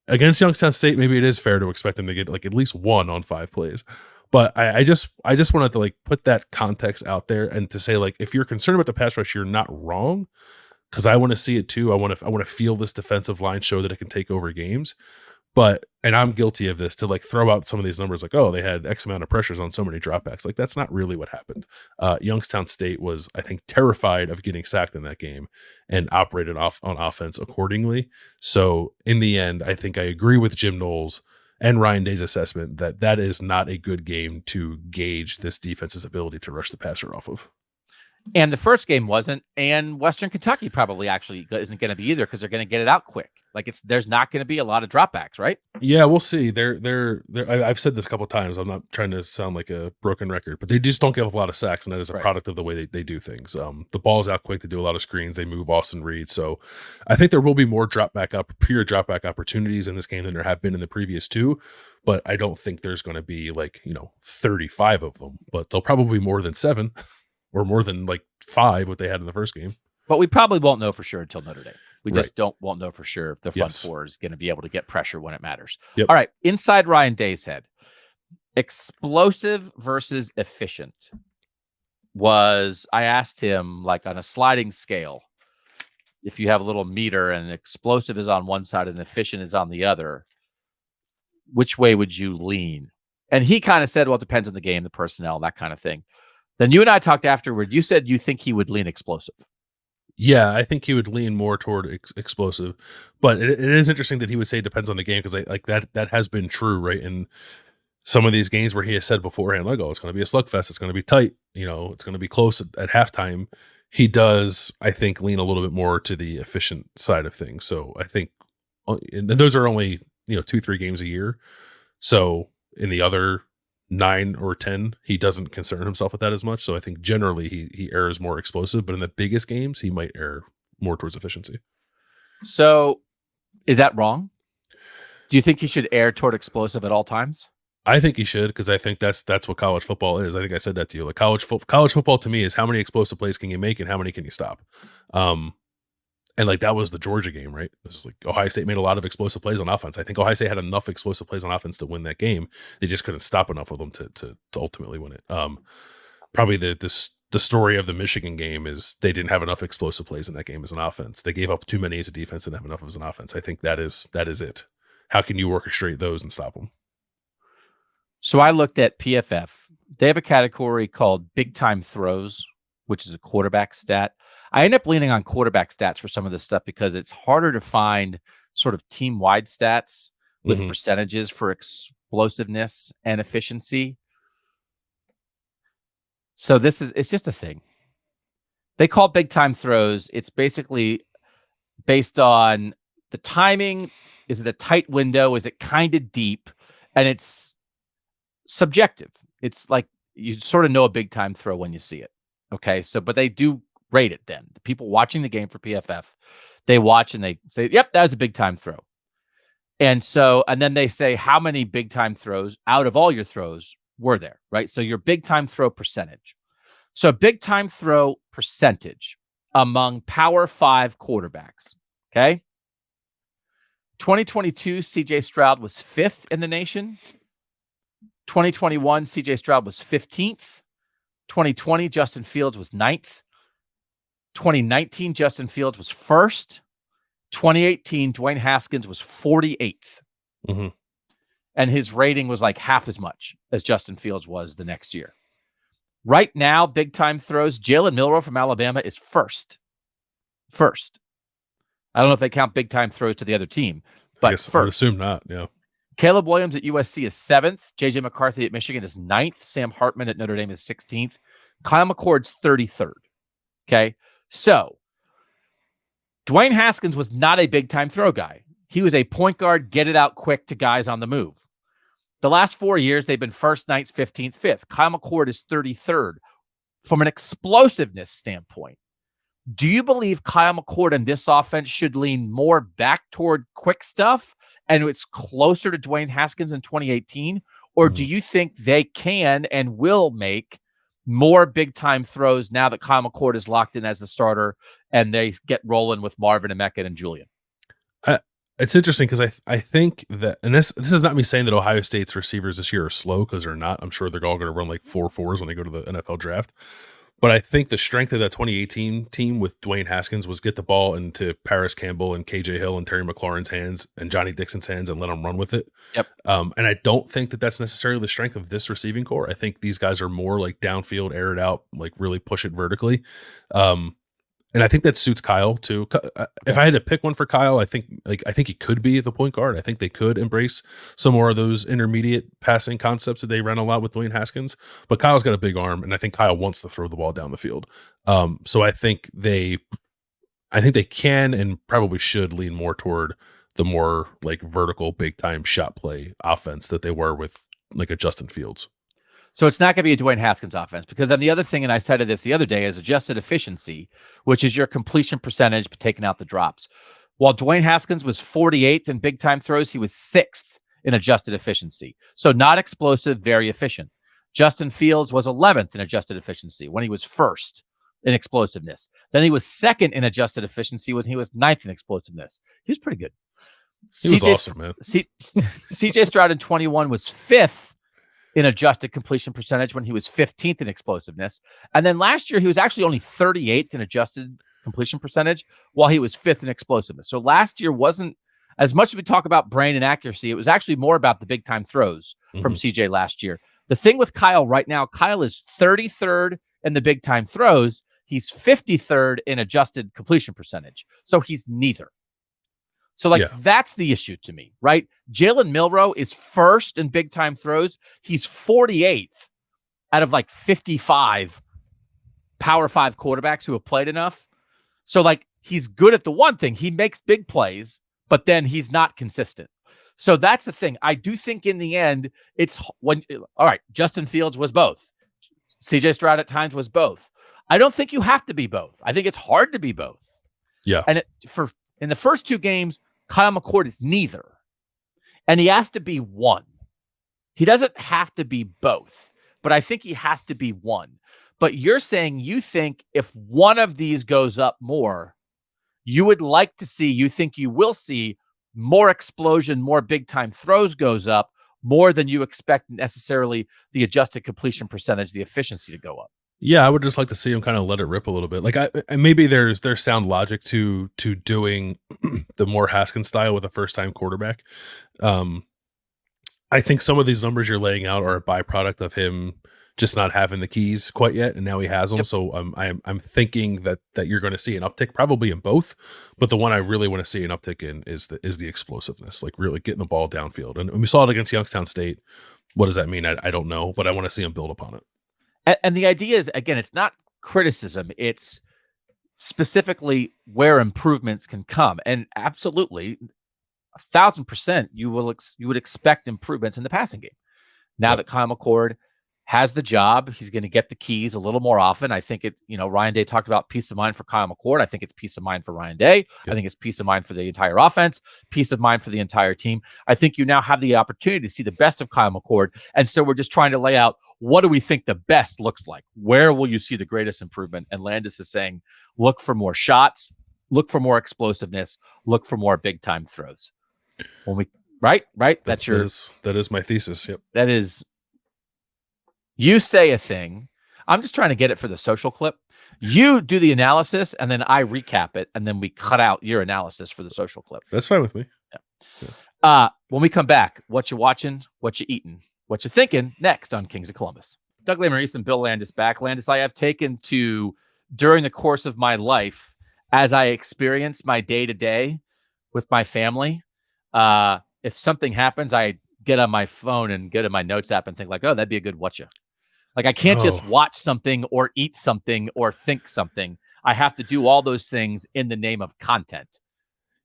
against Youngstown State, maybe it is fair to expect them to get like at least 1 on 5 plays. But I just wanted to like put that context out there and to say, like, if you're concerned about the pass rush, you're not wrong, because I want to see it too. I want to feel this defensive line show that it can take over games. But, and I'm guilty of this, to like throw out some of these numbers like, oh, they had X amount of pressures on so many dropbacks. Like, that's not really what happened. Youngstown State was, I think, terrified of getting sacked in that game and operated on offense accordingly. So in the end, I think I agree with Jim Knowles and Ryan Day's assessment that is not a good game to gauge this defense's ability to rush the passer off of. And the first game wasn't, and Western Kentucky probably actually isn't going to be either, because they're going to get it out quick. Like there's not going to be a lot of dropbacks, right? Yeah, we'll see. I've said this a couple of times. I'm not trying to sound like a broken record, but they just don't give up a lot of sacks, and that is a product of the way they do things. The ball's out quick. They do a lot of screens. They move Austin Reed. So I think there will be more pure dropback opportunities in this game than there have been in the previous 2. But I don't think there's going to be 35 of them. But they'll probably be more than 7. Or more than 5 what they had in the first game. But we probably won't know for sure until Notre Dame. We just won't know for sure if the front 4 is going to be able to get pressure when it matters. Yep. All right, inside Ryan Day's head, explosive versus efficient was, I asked him, like on a sliding scale, if you have a little meter and explosive is on one side and efficient is on the other, which way would you lean? And he kind of said, well, it depends on the game, the personnel, that kind of thing. Then you and I talked afterward. You said you think he would lean explosive. Yeah, I think he would lean more toward explosive. But it is interesting that he would say it depends on the game, because that has been true, right? In some of these games where he has said beforehand, like, oh, it's going to be a slugfest, it's going to be tight, it's going to be close at halftime. He does, I think, lean a little bit more to the efficient side of things. So I think, and those are only 2-3 games a year. So in the other 9 or 10, he doesn't concern himself with that as much. So I think generally he errs more explosive, but in the biggest games, he might err more towards efficiency. So is that wrong? Do you think he should err toward explosive at all times? I think he should, because I think that's what college football is. I think I said that to you. Like college football to me is how many explosive plays can you make and how many can you stop? And that was the Georgia game, right? It was Ohio State made a lot of explosive plays on offense. I think Ohio State had enough explosive plays on offense to win that game. They just couldn't stop enough of them to ultimately win it. Probably the story of the Michigan game is they didn't have enough explosive plays in that game as an offense. They gave up too many as a defense and have enough as an offense. I think that is it. How can you orchestrate those and stop them? So I looked at PFF. They have a category called big time throws, which is a quarterback stat. I end up leaning on quarterback stats for some of this stuff because it's harder to find sort of team-wide stats with percentages for explosiveness and efficiency. So it's just a thing. They call big-time throws. It's basically based on the timing. Is it a tight window? Is it kind of deep? And it's subjective. It's like you sort of know a big-time throw when you see it. Okay, but they do rate it then. The people watching the game for PFF, they watch and they say, yep, that was a big time throw. And then they say, how many big time throws out of all your throws were there, right? So your big time throw percentage. So big time throw percentage among Power 5 quarterbacks, okay? 2022, CJ Stroud was 5th in the nation. 2021, CJ Stroud was 15th. 2020, Justin Fields was 9th. 2019, Justin Fields was 1st. 2018, Dwayne Haskins was 48th. Mm-hmm. And his rating was like half as much as Justin Fields was the next year. Right now, big time throws, Jalen Milroe from Alabama is first. I don't know if they count big time throws to the other team, but I guess first. I would assume not, yeah. Caleb Williams at USC is 7th. JJ McCarthy at Michigan is 9th. Sam Hartman at Notre Dame is 16th. Kyle McCord's 33rd. Okay. So Dwayne Haskins was not a big time throw guy. He was a point guard, get it out quick to guys on the move. The last 4 years, they've been 1st, 9th, 15th, 5th. Kyle McCord is 33rd. From an explosiveness standpoint, do you believe Kyle McCord in this offense should lean more back toward quick stuff and it's closer to Dwayne Haskins in 2018? Or do you think they can and will make more big-time throws now that Kyle McCord is locked in as the starter and they get rolling with Marvin and Mecca and Julian? It's interesting because I think that, and this is not me saying that Ohio State's receivers this year are slow, because they're not. I'm sure they're all going to run like 4.4s when they go to the NFL draft. But I think the strength of that 2018 team with Dwayne Haskins was get the ball into Paris Campbell and KJ Hill and Terry McLaurin's hands and Johnny Dixon's hands and let them run with it. Yep. And I don't think that that's necessarily the strength of this receiving core. I think these guys are more like downfield, air it out, like really push it vertically. And I think that suits Kyle too. If I had to pick one for Kyle, I think he could be the point guard. I think they could embrace some more of those intermediate passing concepts that they ran a lot with Dwayne Haskins. But Kyle's got a big arm, and I think Kyle wants to throw the ball down the field. So I think they can and probably should lean more toward the more like vertical, big time shot play offense that they were with like a Justin Fields. So it's not going to be a Dwayne Haskins offense, because then the other thing, and I cited this the other day, is adjusted efficiency, which is your completion percentage taking out the drops. While Dwayne Haskins was 48th in big time throws, he was 6th in adjusted efficiency. So not explosive, very efficient. Justin Fields was 11th in adjusted efficiency when he was 1st in explosiveness. Then he was 2nd in adjusted efficiency when he was 9th in explosiveness. He was pretty good. He was awesome, man. CJ Stroud in 21 was 5th in adjusted completion percentage when he was 15th in explosiveness. And then last year, he was actually only 38th in adjusted completion percentage while he was 5th in explosiveness. So last year wasn't, as much as we talk about brain and accuracy, it was actually more about the big time throws from CJ last year. The thing with Kyle right now, Kyle is 33rd in the big time throws. He's 53rd in adjusted completion percentage. So he's neither. So, that's the issue to me, right? Jalen Milroe is 1st in big time throws. He's 48th out of like 55 Power 5 quarterbacks who have played enough. So, like, he's good at the one thing. He makes big plays, but then he's not consistent. So that's the thing. I do think in the end, all right, Justin Fields was both. CJ Stroud at times was both. I don't think you have to be both. I think it's hard to be both. Yeah. And in the first 2 games, Kyle McCord is neither. And he has to be one. He doesn't have to be both, but I think he has to be one. But you're saying you think if one of these goes up more, you would like to see, you think you will see more explosion, more big time throws goes up more than you expect necessarily the adjusted completion percentage, the efficiency to go up. Yeah, I would just like to see him kind of let it rip a little bit. Like, maybe there's sound logic to doing the more Haskins style with a first time quarterback. I think some of these numbers you're laying out are a byproduct of him just not having the keys quite yet, and now he has them. Yep. So I'm thinking that you're going to see an uptick probably in both, but the one I really want to see an uptick in is the explosiveness, like really getting the ball downfield. And we saw it against Youngstown State. What does that mean? I don't know, but I want to see him build upon it. And the idea is, again, it's not criticism. It's specifically where improvements can come. And absolutely, 1,000%, you would expect improvements in the passing game. Now that Kyle McCord has the job. He's going to get the keys a little more often. I think Ryan Day talked about peace of mind for Kyle McCord. I think it's peace of mind for Ryan Day. Yep. I think it's peace of mind for the entire offense, peace of mind for the entire team. I think you now have the opportunity to see the best of Kyle McCord. And so we're just trying to lay out, what do we think the best looks like? Where will you see the greatest improvement? And Landis is saying, look for more shots, look for more explosiveness, look for more big time throws. Right. That is my thesis. Yep. That is. You say a thing. I'm just trying to get it for the social clip. You do the analysis, and then I recap it, and then we cut out your analysis for the social clip. That's fine with me. Yeah. When we come back, what you watching, what you eating, what you thinking, next on Kings of Columbus. Doug Lesmerises and Bill Landis back. Landis, I have taken to, during the course of my life, as I experience my day-to-day with my family, if something happens, I get on my phone and go to my notes app and think like, oh, that'd be a good Whatcha. Like, I can't just watch something or eat something or think something. I have to do all those things in the name of content.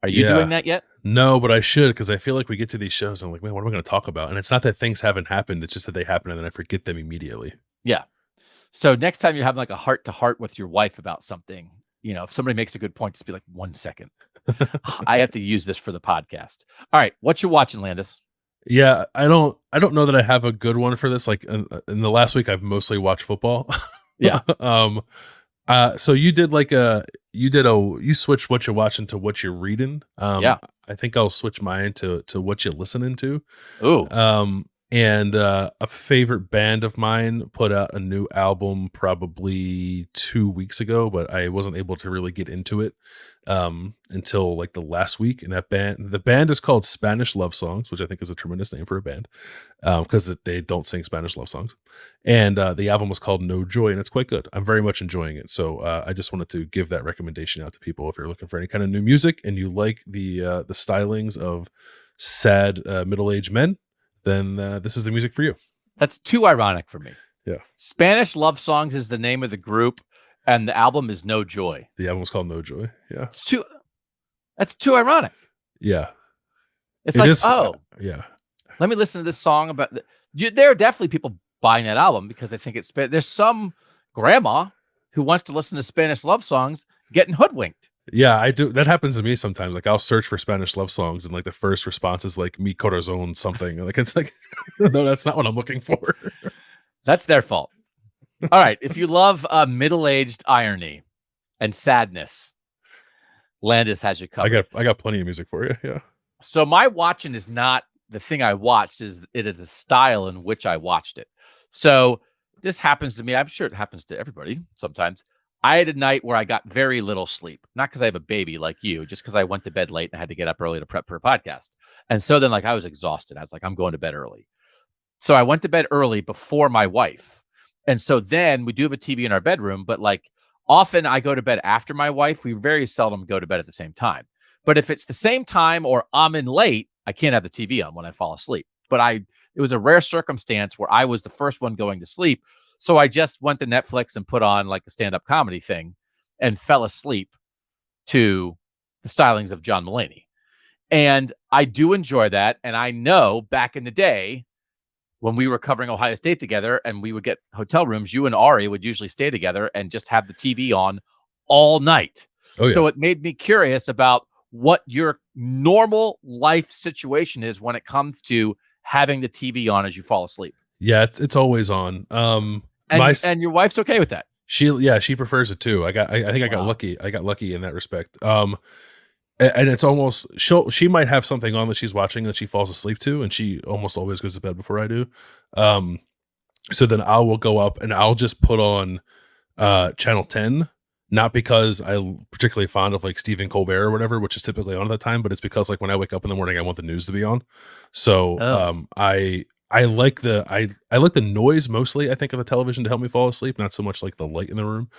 Are you doing that yet? No, but I should, because I feel like we get to these shows and I'm like, man, what am I going to talk about? And it's not that things haven't happened. It's just that they happen and then I forget them immediately. Yeah. So next time you're having like a heart-to-heart with your wife about something, if somebody makes a good point, just be like, 1 second. I have to use this for the podcast. All right. What you watching, Landis? Yeah, I don't know that I have a good one for this. Like in the last week, I've mostly watched football. Yeah. So you did you switched what you're watching to what you're reading. Yeah. I think I'll switch mine to what you're listening to. Ooh. And a favorite band of mine put out a new album probably 2 weeks ago, but I wasn't able to really get into it until like the last week. And the band is called Spanish Love Songs, which I think is a tremendous name for a band because they don't sing Spanish love songs. And the album was called No Joy, and it's quite good. I'm very much enjoying it. So I just wanted to give that recommendation out to people. If you're looking for any kind of new music and you like the stylings of sad middle-aged men, then this is the music for you. That's too ironic for me. Yeah. Spanish Love Songs is the name of the group, and the album is No Joy. The album is called No Joy. Yeah. That's too ironic. Yeah. It's like, yeah. Let me listen to this song about there are definitely people buying that album because they think it's there's some grandma who wants to listen to Spanish love songs getting hoodwinked. Yeah, I do. That happens to me sometimes. Like I'll search for Spanish love songs and like the first response is like Mi Corazón something. Like it's like, no, that's not what I'm looking for. That's their fault. All right. If you love middle-aged irony and sadness, Landis has you covered. I got plenty of music for you. Yeah. So my watching is not the thing I watched, it is the style in which I watched it. So this happens to me. I'm sure it happens to everybody sometimes. I had a night where I got very little sleep, not because I have a baby like you, just because I went to bed late and I had to get up early to prep for a podcast. And so then I was exhausted. I was like, I'm going to bed early. So I went to bed early before my wife. And so then we do have a TV in our bedroom, but often I go to bed after my wife. We very seldom go to bed at the same time. But if it's the same time or I'm in late, I can't have the TV on when I fall asleep. But it was a rare circumstance where I was the first one going to sleep. So I just went to Netflix and put on a stand-up comedy thing and fell asleep to the stylings of John Mulaney. And I do enjoy that. And I know back in the day when we were covering Ohio State together and we would get hotel rooms, you and Ari would usually stay together and just have the TV on all night. Oh, yeah. So it made me curious about what your normal life situation is when it comes to having the TV on as you fall asleep. Yeah, it's always on. And your wife's okay with that. She prefers it too. I think I got lucky. I got lucky in that respect. And it's almost she might have something on that she's watching that she falls asleep to, and she almost always goes to bed before I do. So then I will go up and I'll just put on channel 10, not because I'm particularly fond of Stephen Colbert or whatever, which is typically on at that time, but it's because when I wake up in the morning, I want the news to be on. So I like the noise mostly, I think, of the television to help me fall asleep, not so much the light in the room.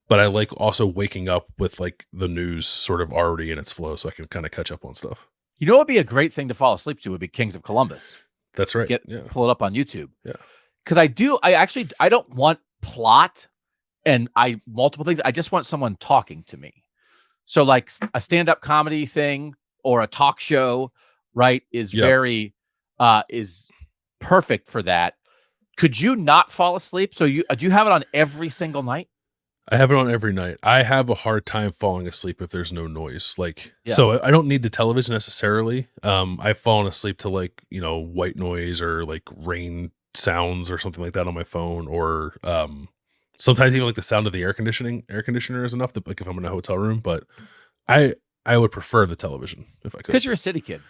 But I like also waking up with the news sort of already in its flow so I can kind of catch up on stuff. You know what would be a great thing to fall asleep to would be Kings of Columbus. That's right. Pull it up on YouTube. Yeah. Because I don't want plot and multiple things. I just want someone talking to me. So a stand-up comedy thing or a talk show, right, is very is perfect for that. Could you not fall asleep? So do you have it on every single night? I have it on every night. I have a hard time falling asleep if there's no noise. Like, Yeah. so I don't need the television necessarily. I've fallen asleep to like, white noise or like rain sounds or something like that on my phone, or sometimes even like the sound of the air conditioner is enough to, like, if I'm in a hotel room. But I would prefer the television if I could. Because you're a city kid.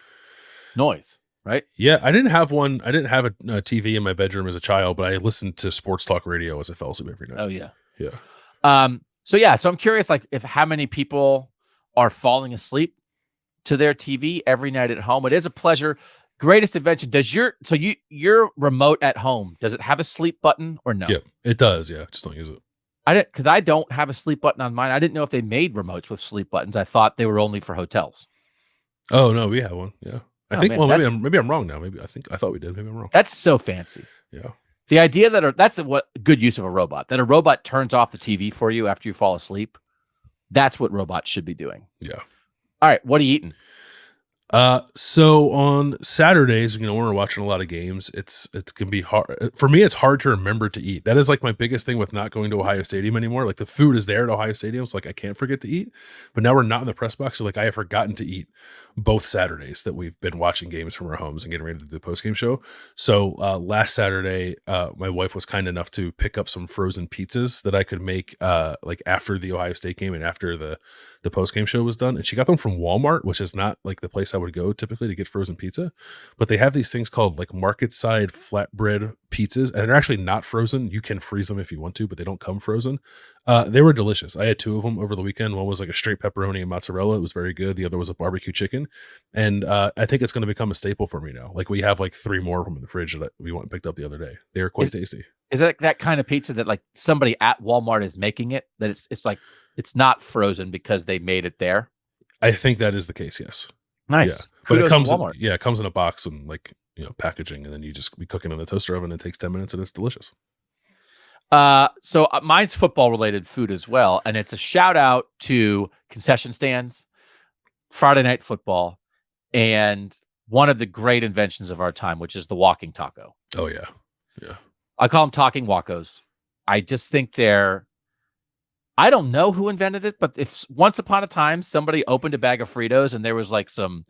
Noise, right? Yeah, I didn't have one. I didn't have a TV in my bedroom as a child, but I listened to sports talk radio as I fell asleep every night. Oh yeah. Yeah. So I'm curious, like, if how many people are falling asleep to their TV every night at home. It is a pleasure. Greatest invention. Does your remote at home, does it have a sleep button or no? Yeah, it does. Yeah, just don't use it. Because I don't have a sleep button on mine. I didn't know if they made remotes with sleep buttons. I thought they were only for hotels. Oh no, we have one. Yeah, I think. Man, well, maybe I'm wrong now. I thought we did. Maybe I'm wrong. That's so fancy. Yeah. The idea that that's what good use of a robot. That a robot turns off the TV for you after you fall asleep. That's what robots should be doing. Yeah. All right, what are you eating? So on Saturdays, when we're watching a lot of games, it can be hard for me. It's hard to remember to eat. That is like my biggest thing with not going to Ohio Stadium anymore. Like the food is there at Ohio Stadium, so like I can't forget to eat. But now we're not in the press box, so like I have forgotten to eat both Saturdays that we've been watching games from our homes and getting ready to do the post game show. So last Saturday, my wife was kind enough to pick up some frozen pizzas that I could make like after the Ohio State game and after the post game show was done, and she got them from Walmart, which is not like the place I would go typically to get frozen pizza, but they have these things called like market side flatbread pizzas, and they're actually not frozen. You can freeze them if you want to, but they don't come frozen. They were delicious. I had two of them over the weekend. One was like a straight pepperoni and mozzarella. It was very good. The other was a barbecue chicken, and I think it's going to become a staple for me now. Like we have like 3 more of them in the fridge that we went and picked up the other day. They are quite tasty. Is it that kind of pizza that like somebody at Walmart is making it? That it's like it's not frozen because they made it there? I think that is the case. Yes. Nice. Yeah. But it comes Walmart. it comes in a box and like, packaging, and then we cook it in the toaster oven. It takes 10 minutes and it's delicious. So mine's football related food as well. And it's a shout out to concession stands, Friday night football, and one of the great inventions of our time, which is the walking taco. Oh yeah. Yeah. I call them talking wacos. I just think I don't know who invented it, but if once upon a time somebody opened a bag of Fritos and there was like some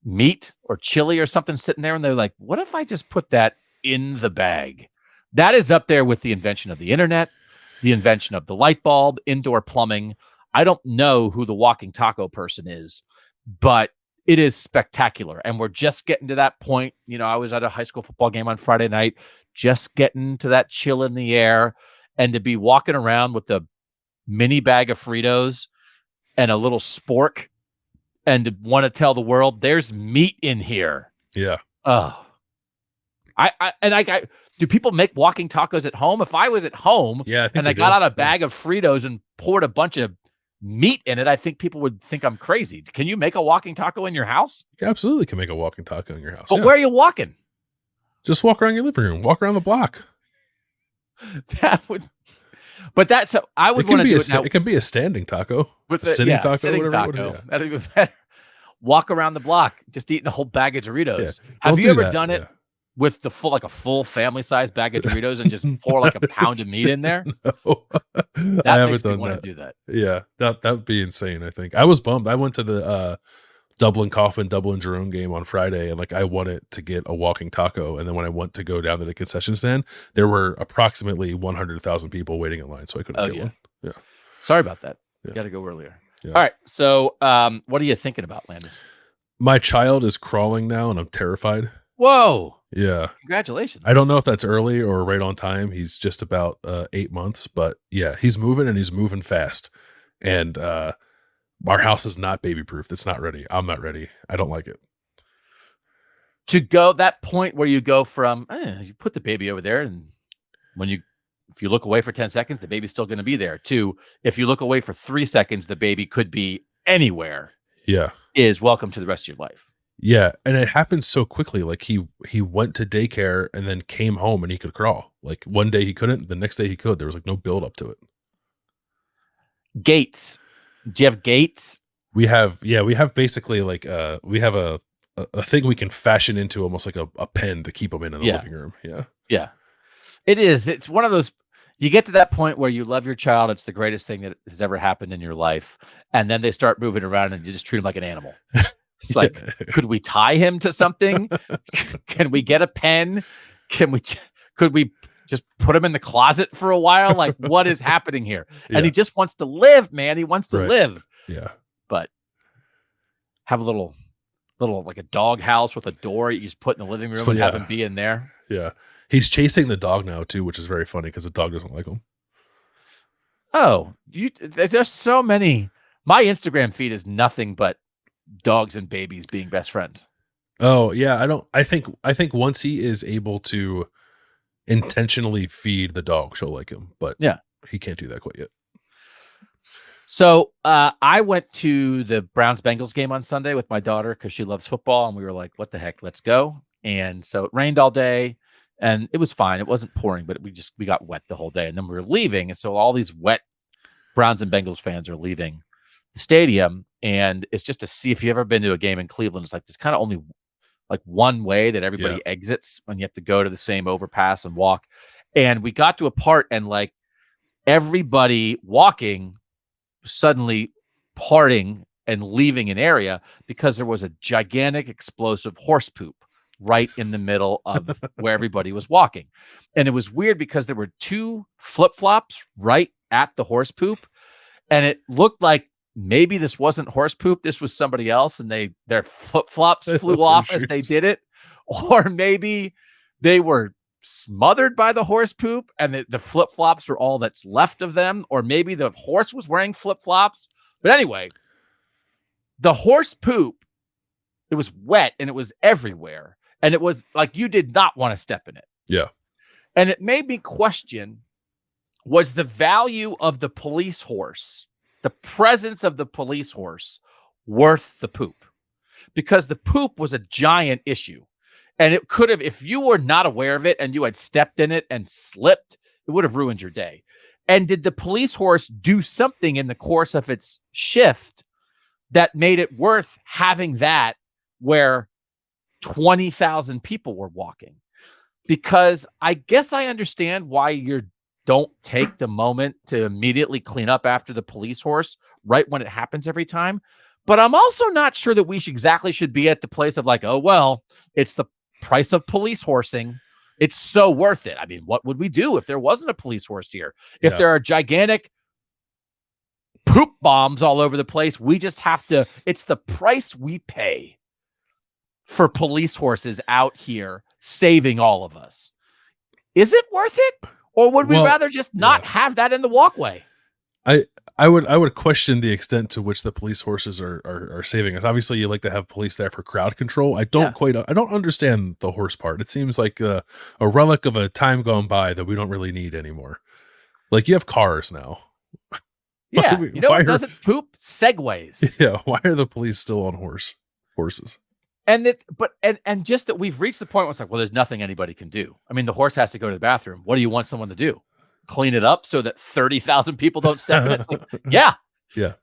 meat or chili or something sitting there, and they're like, what if I just put that in the bag? That is up there with the invention of the internet, the invention of the light bulb, indoor plumbing. I don't know who the walking taco person is, but it is spectacular. And we're just getting to that point. I was at a high school football game on Friday night, just getting to that chill in the air, and to be walking around with a mini bag of Fritos and a little spork and to want to tell the world there's meat in here. Yeah. Oh, I do people make walking tacos at home? If I was at home, yeah, and I got out a bag of Fritos and poured a bunch of meat in it, I think people would think I'm crazy. Can you make a walking taco in your house? You absolutely can make a walking taco in your house. But where are you walking? Just walk around your living room. Walk around the block. That would. But that's so I would want to do it now. It can be a standing taco, with a sitting taco, sitting whatever. Taco. That'd be better. Walk around the block, just eating a whole bag of Doritos. Yeah. Have you ever done it with the full family size bag of Doritos and just pour like a pound of meat in there? No, I haven't done that. To do that. Yeah, that would be insane. I think I was bummed. I went to the Dublin Jerome game on Friday, and like I wanted to get a walking taco, and then when I went to go down to the concession stand, there were approximately 100,000 people waiting in line, so I couldn't get one. Yeah, sorry about that. Yeah. Got to go earlier. Yeah. All right, so what are you thinking about, Landis? My child is crawling now, and I'm terrified. Whoa! Yeah, congratulations. I don't know if that's early or right on time. He's just about 8 months, but yeah, he's moving, and he's moving fast, and our house is not baby proof. It's not ready. I'm not ready. I don't like it. To go that point where you go from, you put the baby over there, and if you look away for 10 seconds, the baby's still going to be there, to if you look away for 3 seconds, the baby could be anywhere. Yeah. Is welcome to the rest of your life. Yeah. And it happened so quickly. Like he went to daycare and then came home and he could crawl. Like one day he couldn't, the next day he could. There was like no build up to it. Gates. Do you have gates? We have basically like we have a thing we can fashion into almost like a pen to keep them in the living room. Yeah. Yeah, it is. It's one of those, you get to that point where you love your child. It's the greatest thing that has ever happened in your life. And then they start moving around and you just treat them like an animal. It's like, could we tie him to something? Can we get a pen? Could we just put him in the closet for a while? Like, what is happening here? And he just wants to live, man. He wants to live. Yeah. But have a little like a dog house with a door you just put in the living room and have him be in there. Yeah. He's chasing the dog now too, which is very funny because the dog doesn't like him. Oh, there's so many. My Instagram feed is nothing but dogs and babies being best friends. Oh yeah. I think once he is able to intentionally feed the dog, she'll like him, but he can't do that quite yet. So I went to the Browns-Bengals game on Sunday with my daughter because she loves football, and we were like, what the heck, let's go. And so it rained all day, and it was fine. It wasn't pouring, but we got wet the whole day. And then we were leaving, and so all these wet Browns and Bengals fans are leaving the stadium, and it's just to see, if you've ever been to a game in Cleveland, it's like there's kind of only like one way that everybody exits, and you have to go to the same overpass and walk. And we got to a part, and like everybody walking suddenly parting and leaving an area because there was a gigantic explosive horse poop right in the middle of where everybody was walking. And it was weird because there were two flip-flops right at the horse poop, and it looked like maybe this wasn't horse poop, this was somebody else, and their flip-flops flew off as they did it, or maybe they were smothered by the horse poop and the flip-flops are all that's left of them, or maybe the horse was wearing flip-flops. But anyway, the horse poop, it was wet and it was everywhere, and it was like you did not want to step in it. Yeah. And it made me question, was the value of the police horse, the presence of the police horse, worth the poop? Because the poop was a giant issue. And it could have, if you were not aware of it and you had stepped in it and slipped, it would have ruined your day. And did the police horse do something in the course of its shift that made it worth having that where 20,000 people were walking? Because I guess I understand why you don't take the moment to immediately clean up after the police horse right when it happens every time. But I'm also not sure that we should be at the place of like, oh, well, it's the price of police horsing. It's so worth it. I mean, what would we do if there wasn't a police horse here? If there are gigantic poop bombs all over the place, we just have to, it's the price we pay for police horses out here saving all of us. Is it worth it? Or would we rather just not have that in the walkway? I would question the extent to which the police horses are saving us. Obviously, you like to have police there for crowd control. I don't understand the horse part. It seems like a relic of a time gone by that we don't really need anymore. Like, you have cars now. Yeah, you know what doesn't poop? Segways. Yeah, why are the police still on horses? And just that we've reached the point where it's like, well, there's nothing anybody can do. I mean, the horse has to go to the bathroom. What do you want someone to do? Clean it up so that 30,000 people don't step in it? Like, yeah.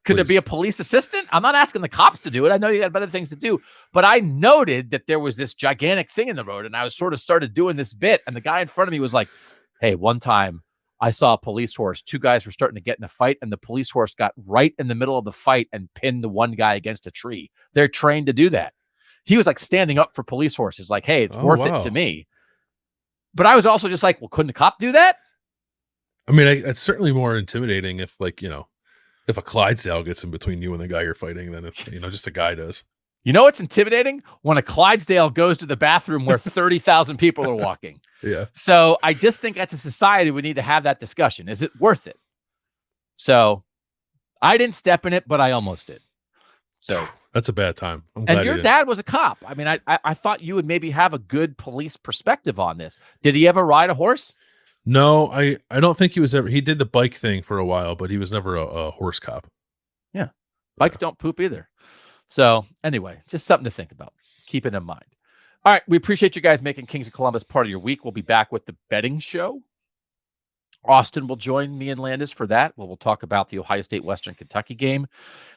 Could there be a police assistant? I'm not asking the cops to do it. I know you got better things to do, but I noted that there was this gigantic thing in the road, and I was sort of started doing this bit, and the guy in front of me was like, hey, one time I saw a police horse. Two guys were starting to get in a fight, and the police horse got right in the middle of the fight and pinned the one guy against a tree. They're trained to do that. He was like standing up for police horses, like, hey, it's worth it to me. But I was also just like, well, couldn't a cop do that? I mean, it's certainly more intimidating if, like, you know, if a Clydesdale gets in between you and the guy you're fighting than if, you know, just a guy does. You know what's intimidating? When a Clydesdale goes to the bathroom where 30,000 people are walking. Yeah. So I just think as a society, we need to have that discussion. Is it worth it? So I didn't step in it, but I almost did. So that's a bad time. And your dad was a cop. I mean, I thought you would maybe have a good police perspective on this. Did he ever ride a horse? No, I don't think he was ever. He did the bike thing for a while, but he was never a horse cop. Yeah. Bikes don't poop either. So anyway, just something to think about. Keep it in mind. All right. We appreciate you guys making Kings of Columbus part of your week. We'll be back with the betting show. Austin will join me and Landis for that. We'll talk about the Ohio State Western Kentucky game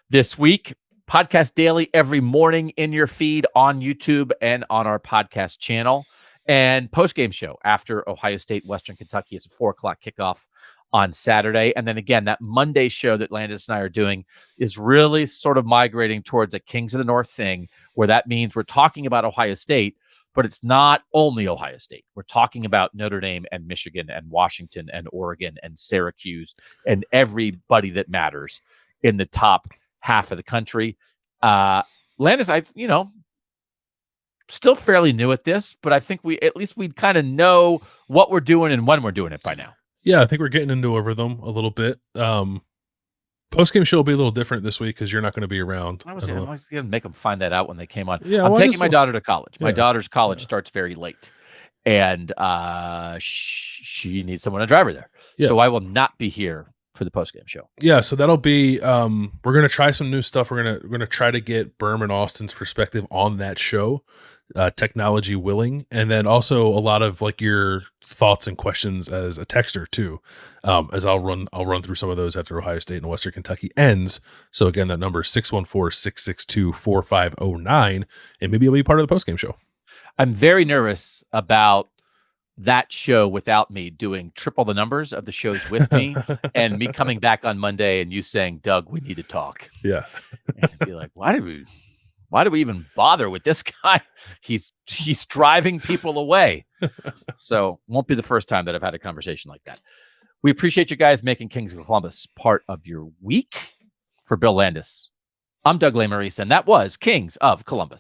this week. Podcast daily every morning in your feed on YouTube and on our podcast channel. And post-game show after Ohio State, Western Kentucky is a 4:00 kickoff on Saturday. And then again, that Monday show that Landis and I are doing is really sort of migrating towards a Kings of the North thing, where that means we're talking about Ohio State, but it's not only Ohio State. We're talking about Notre Dame and Michigan and Washington and Oregon and Syracuse and everybody that matters in the top half of the country. Landis, still fairly new at this, but I think we kind of know what we're doing and when we're doing it by now. Yeah, I think we're getting into a rhythm a little bit. Post-game show will be a little different this week because you're not going to be around. I was going to make them find that out when they came on. Yeah, I'm taking my daughter to college. My Yeah. daughter's college starts very late, and she needs someone to drive her there. Yeah. So I will not be here for the post-game show. Yeah, so that'll be we're going to try some new stuff. We're going to try to get Berm and Austin's perspective on that show, technology willing, and then also a lot of like your thoughts and questions as a texter too. As I'll run through some of those after Ohio State and Western Kentucky ends. So again, that number is 614-662-4509, and maybe you'll be part of the postgame show. I'm very nervous about that show without me doing triple the numbers of the shows with me and me coming back on Monday and you saying, Doug, we need to talk. Yeah. And be like, why do we even bother with this guy? He's driving people away. So won't be the first time that I've had a conversation like that. We appreciate you guys making Kings of Columbus part of your week. For Bill Landis, I'm Doug Lesmerises, and that was Kings of Columbus.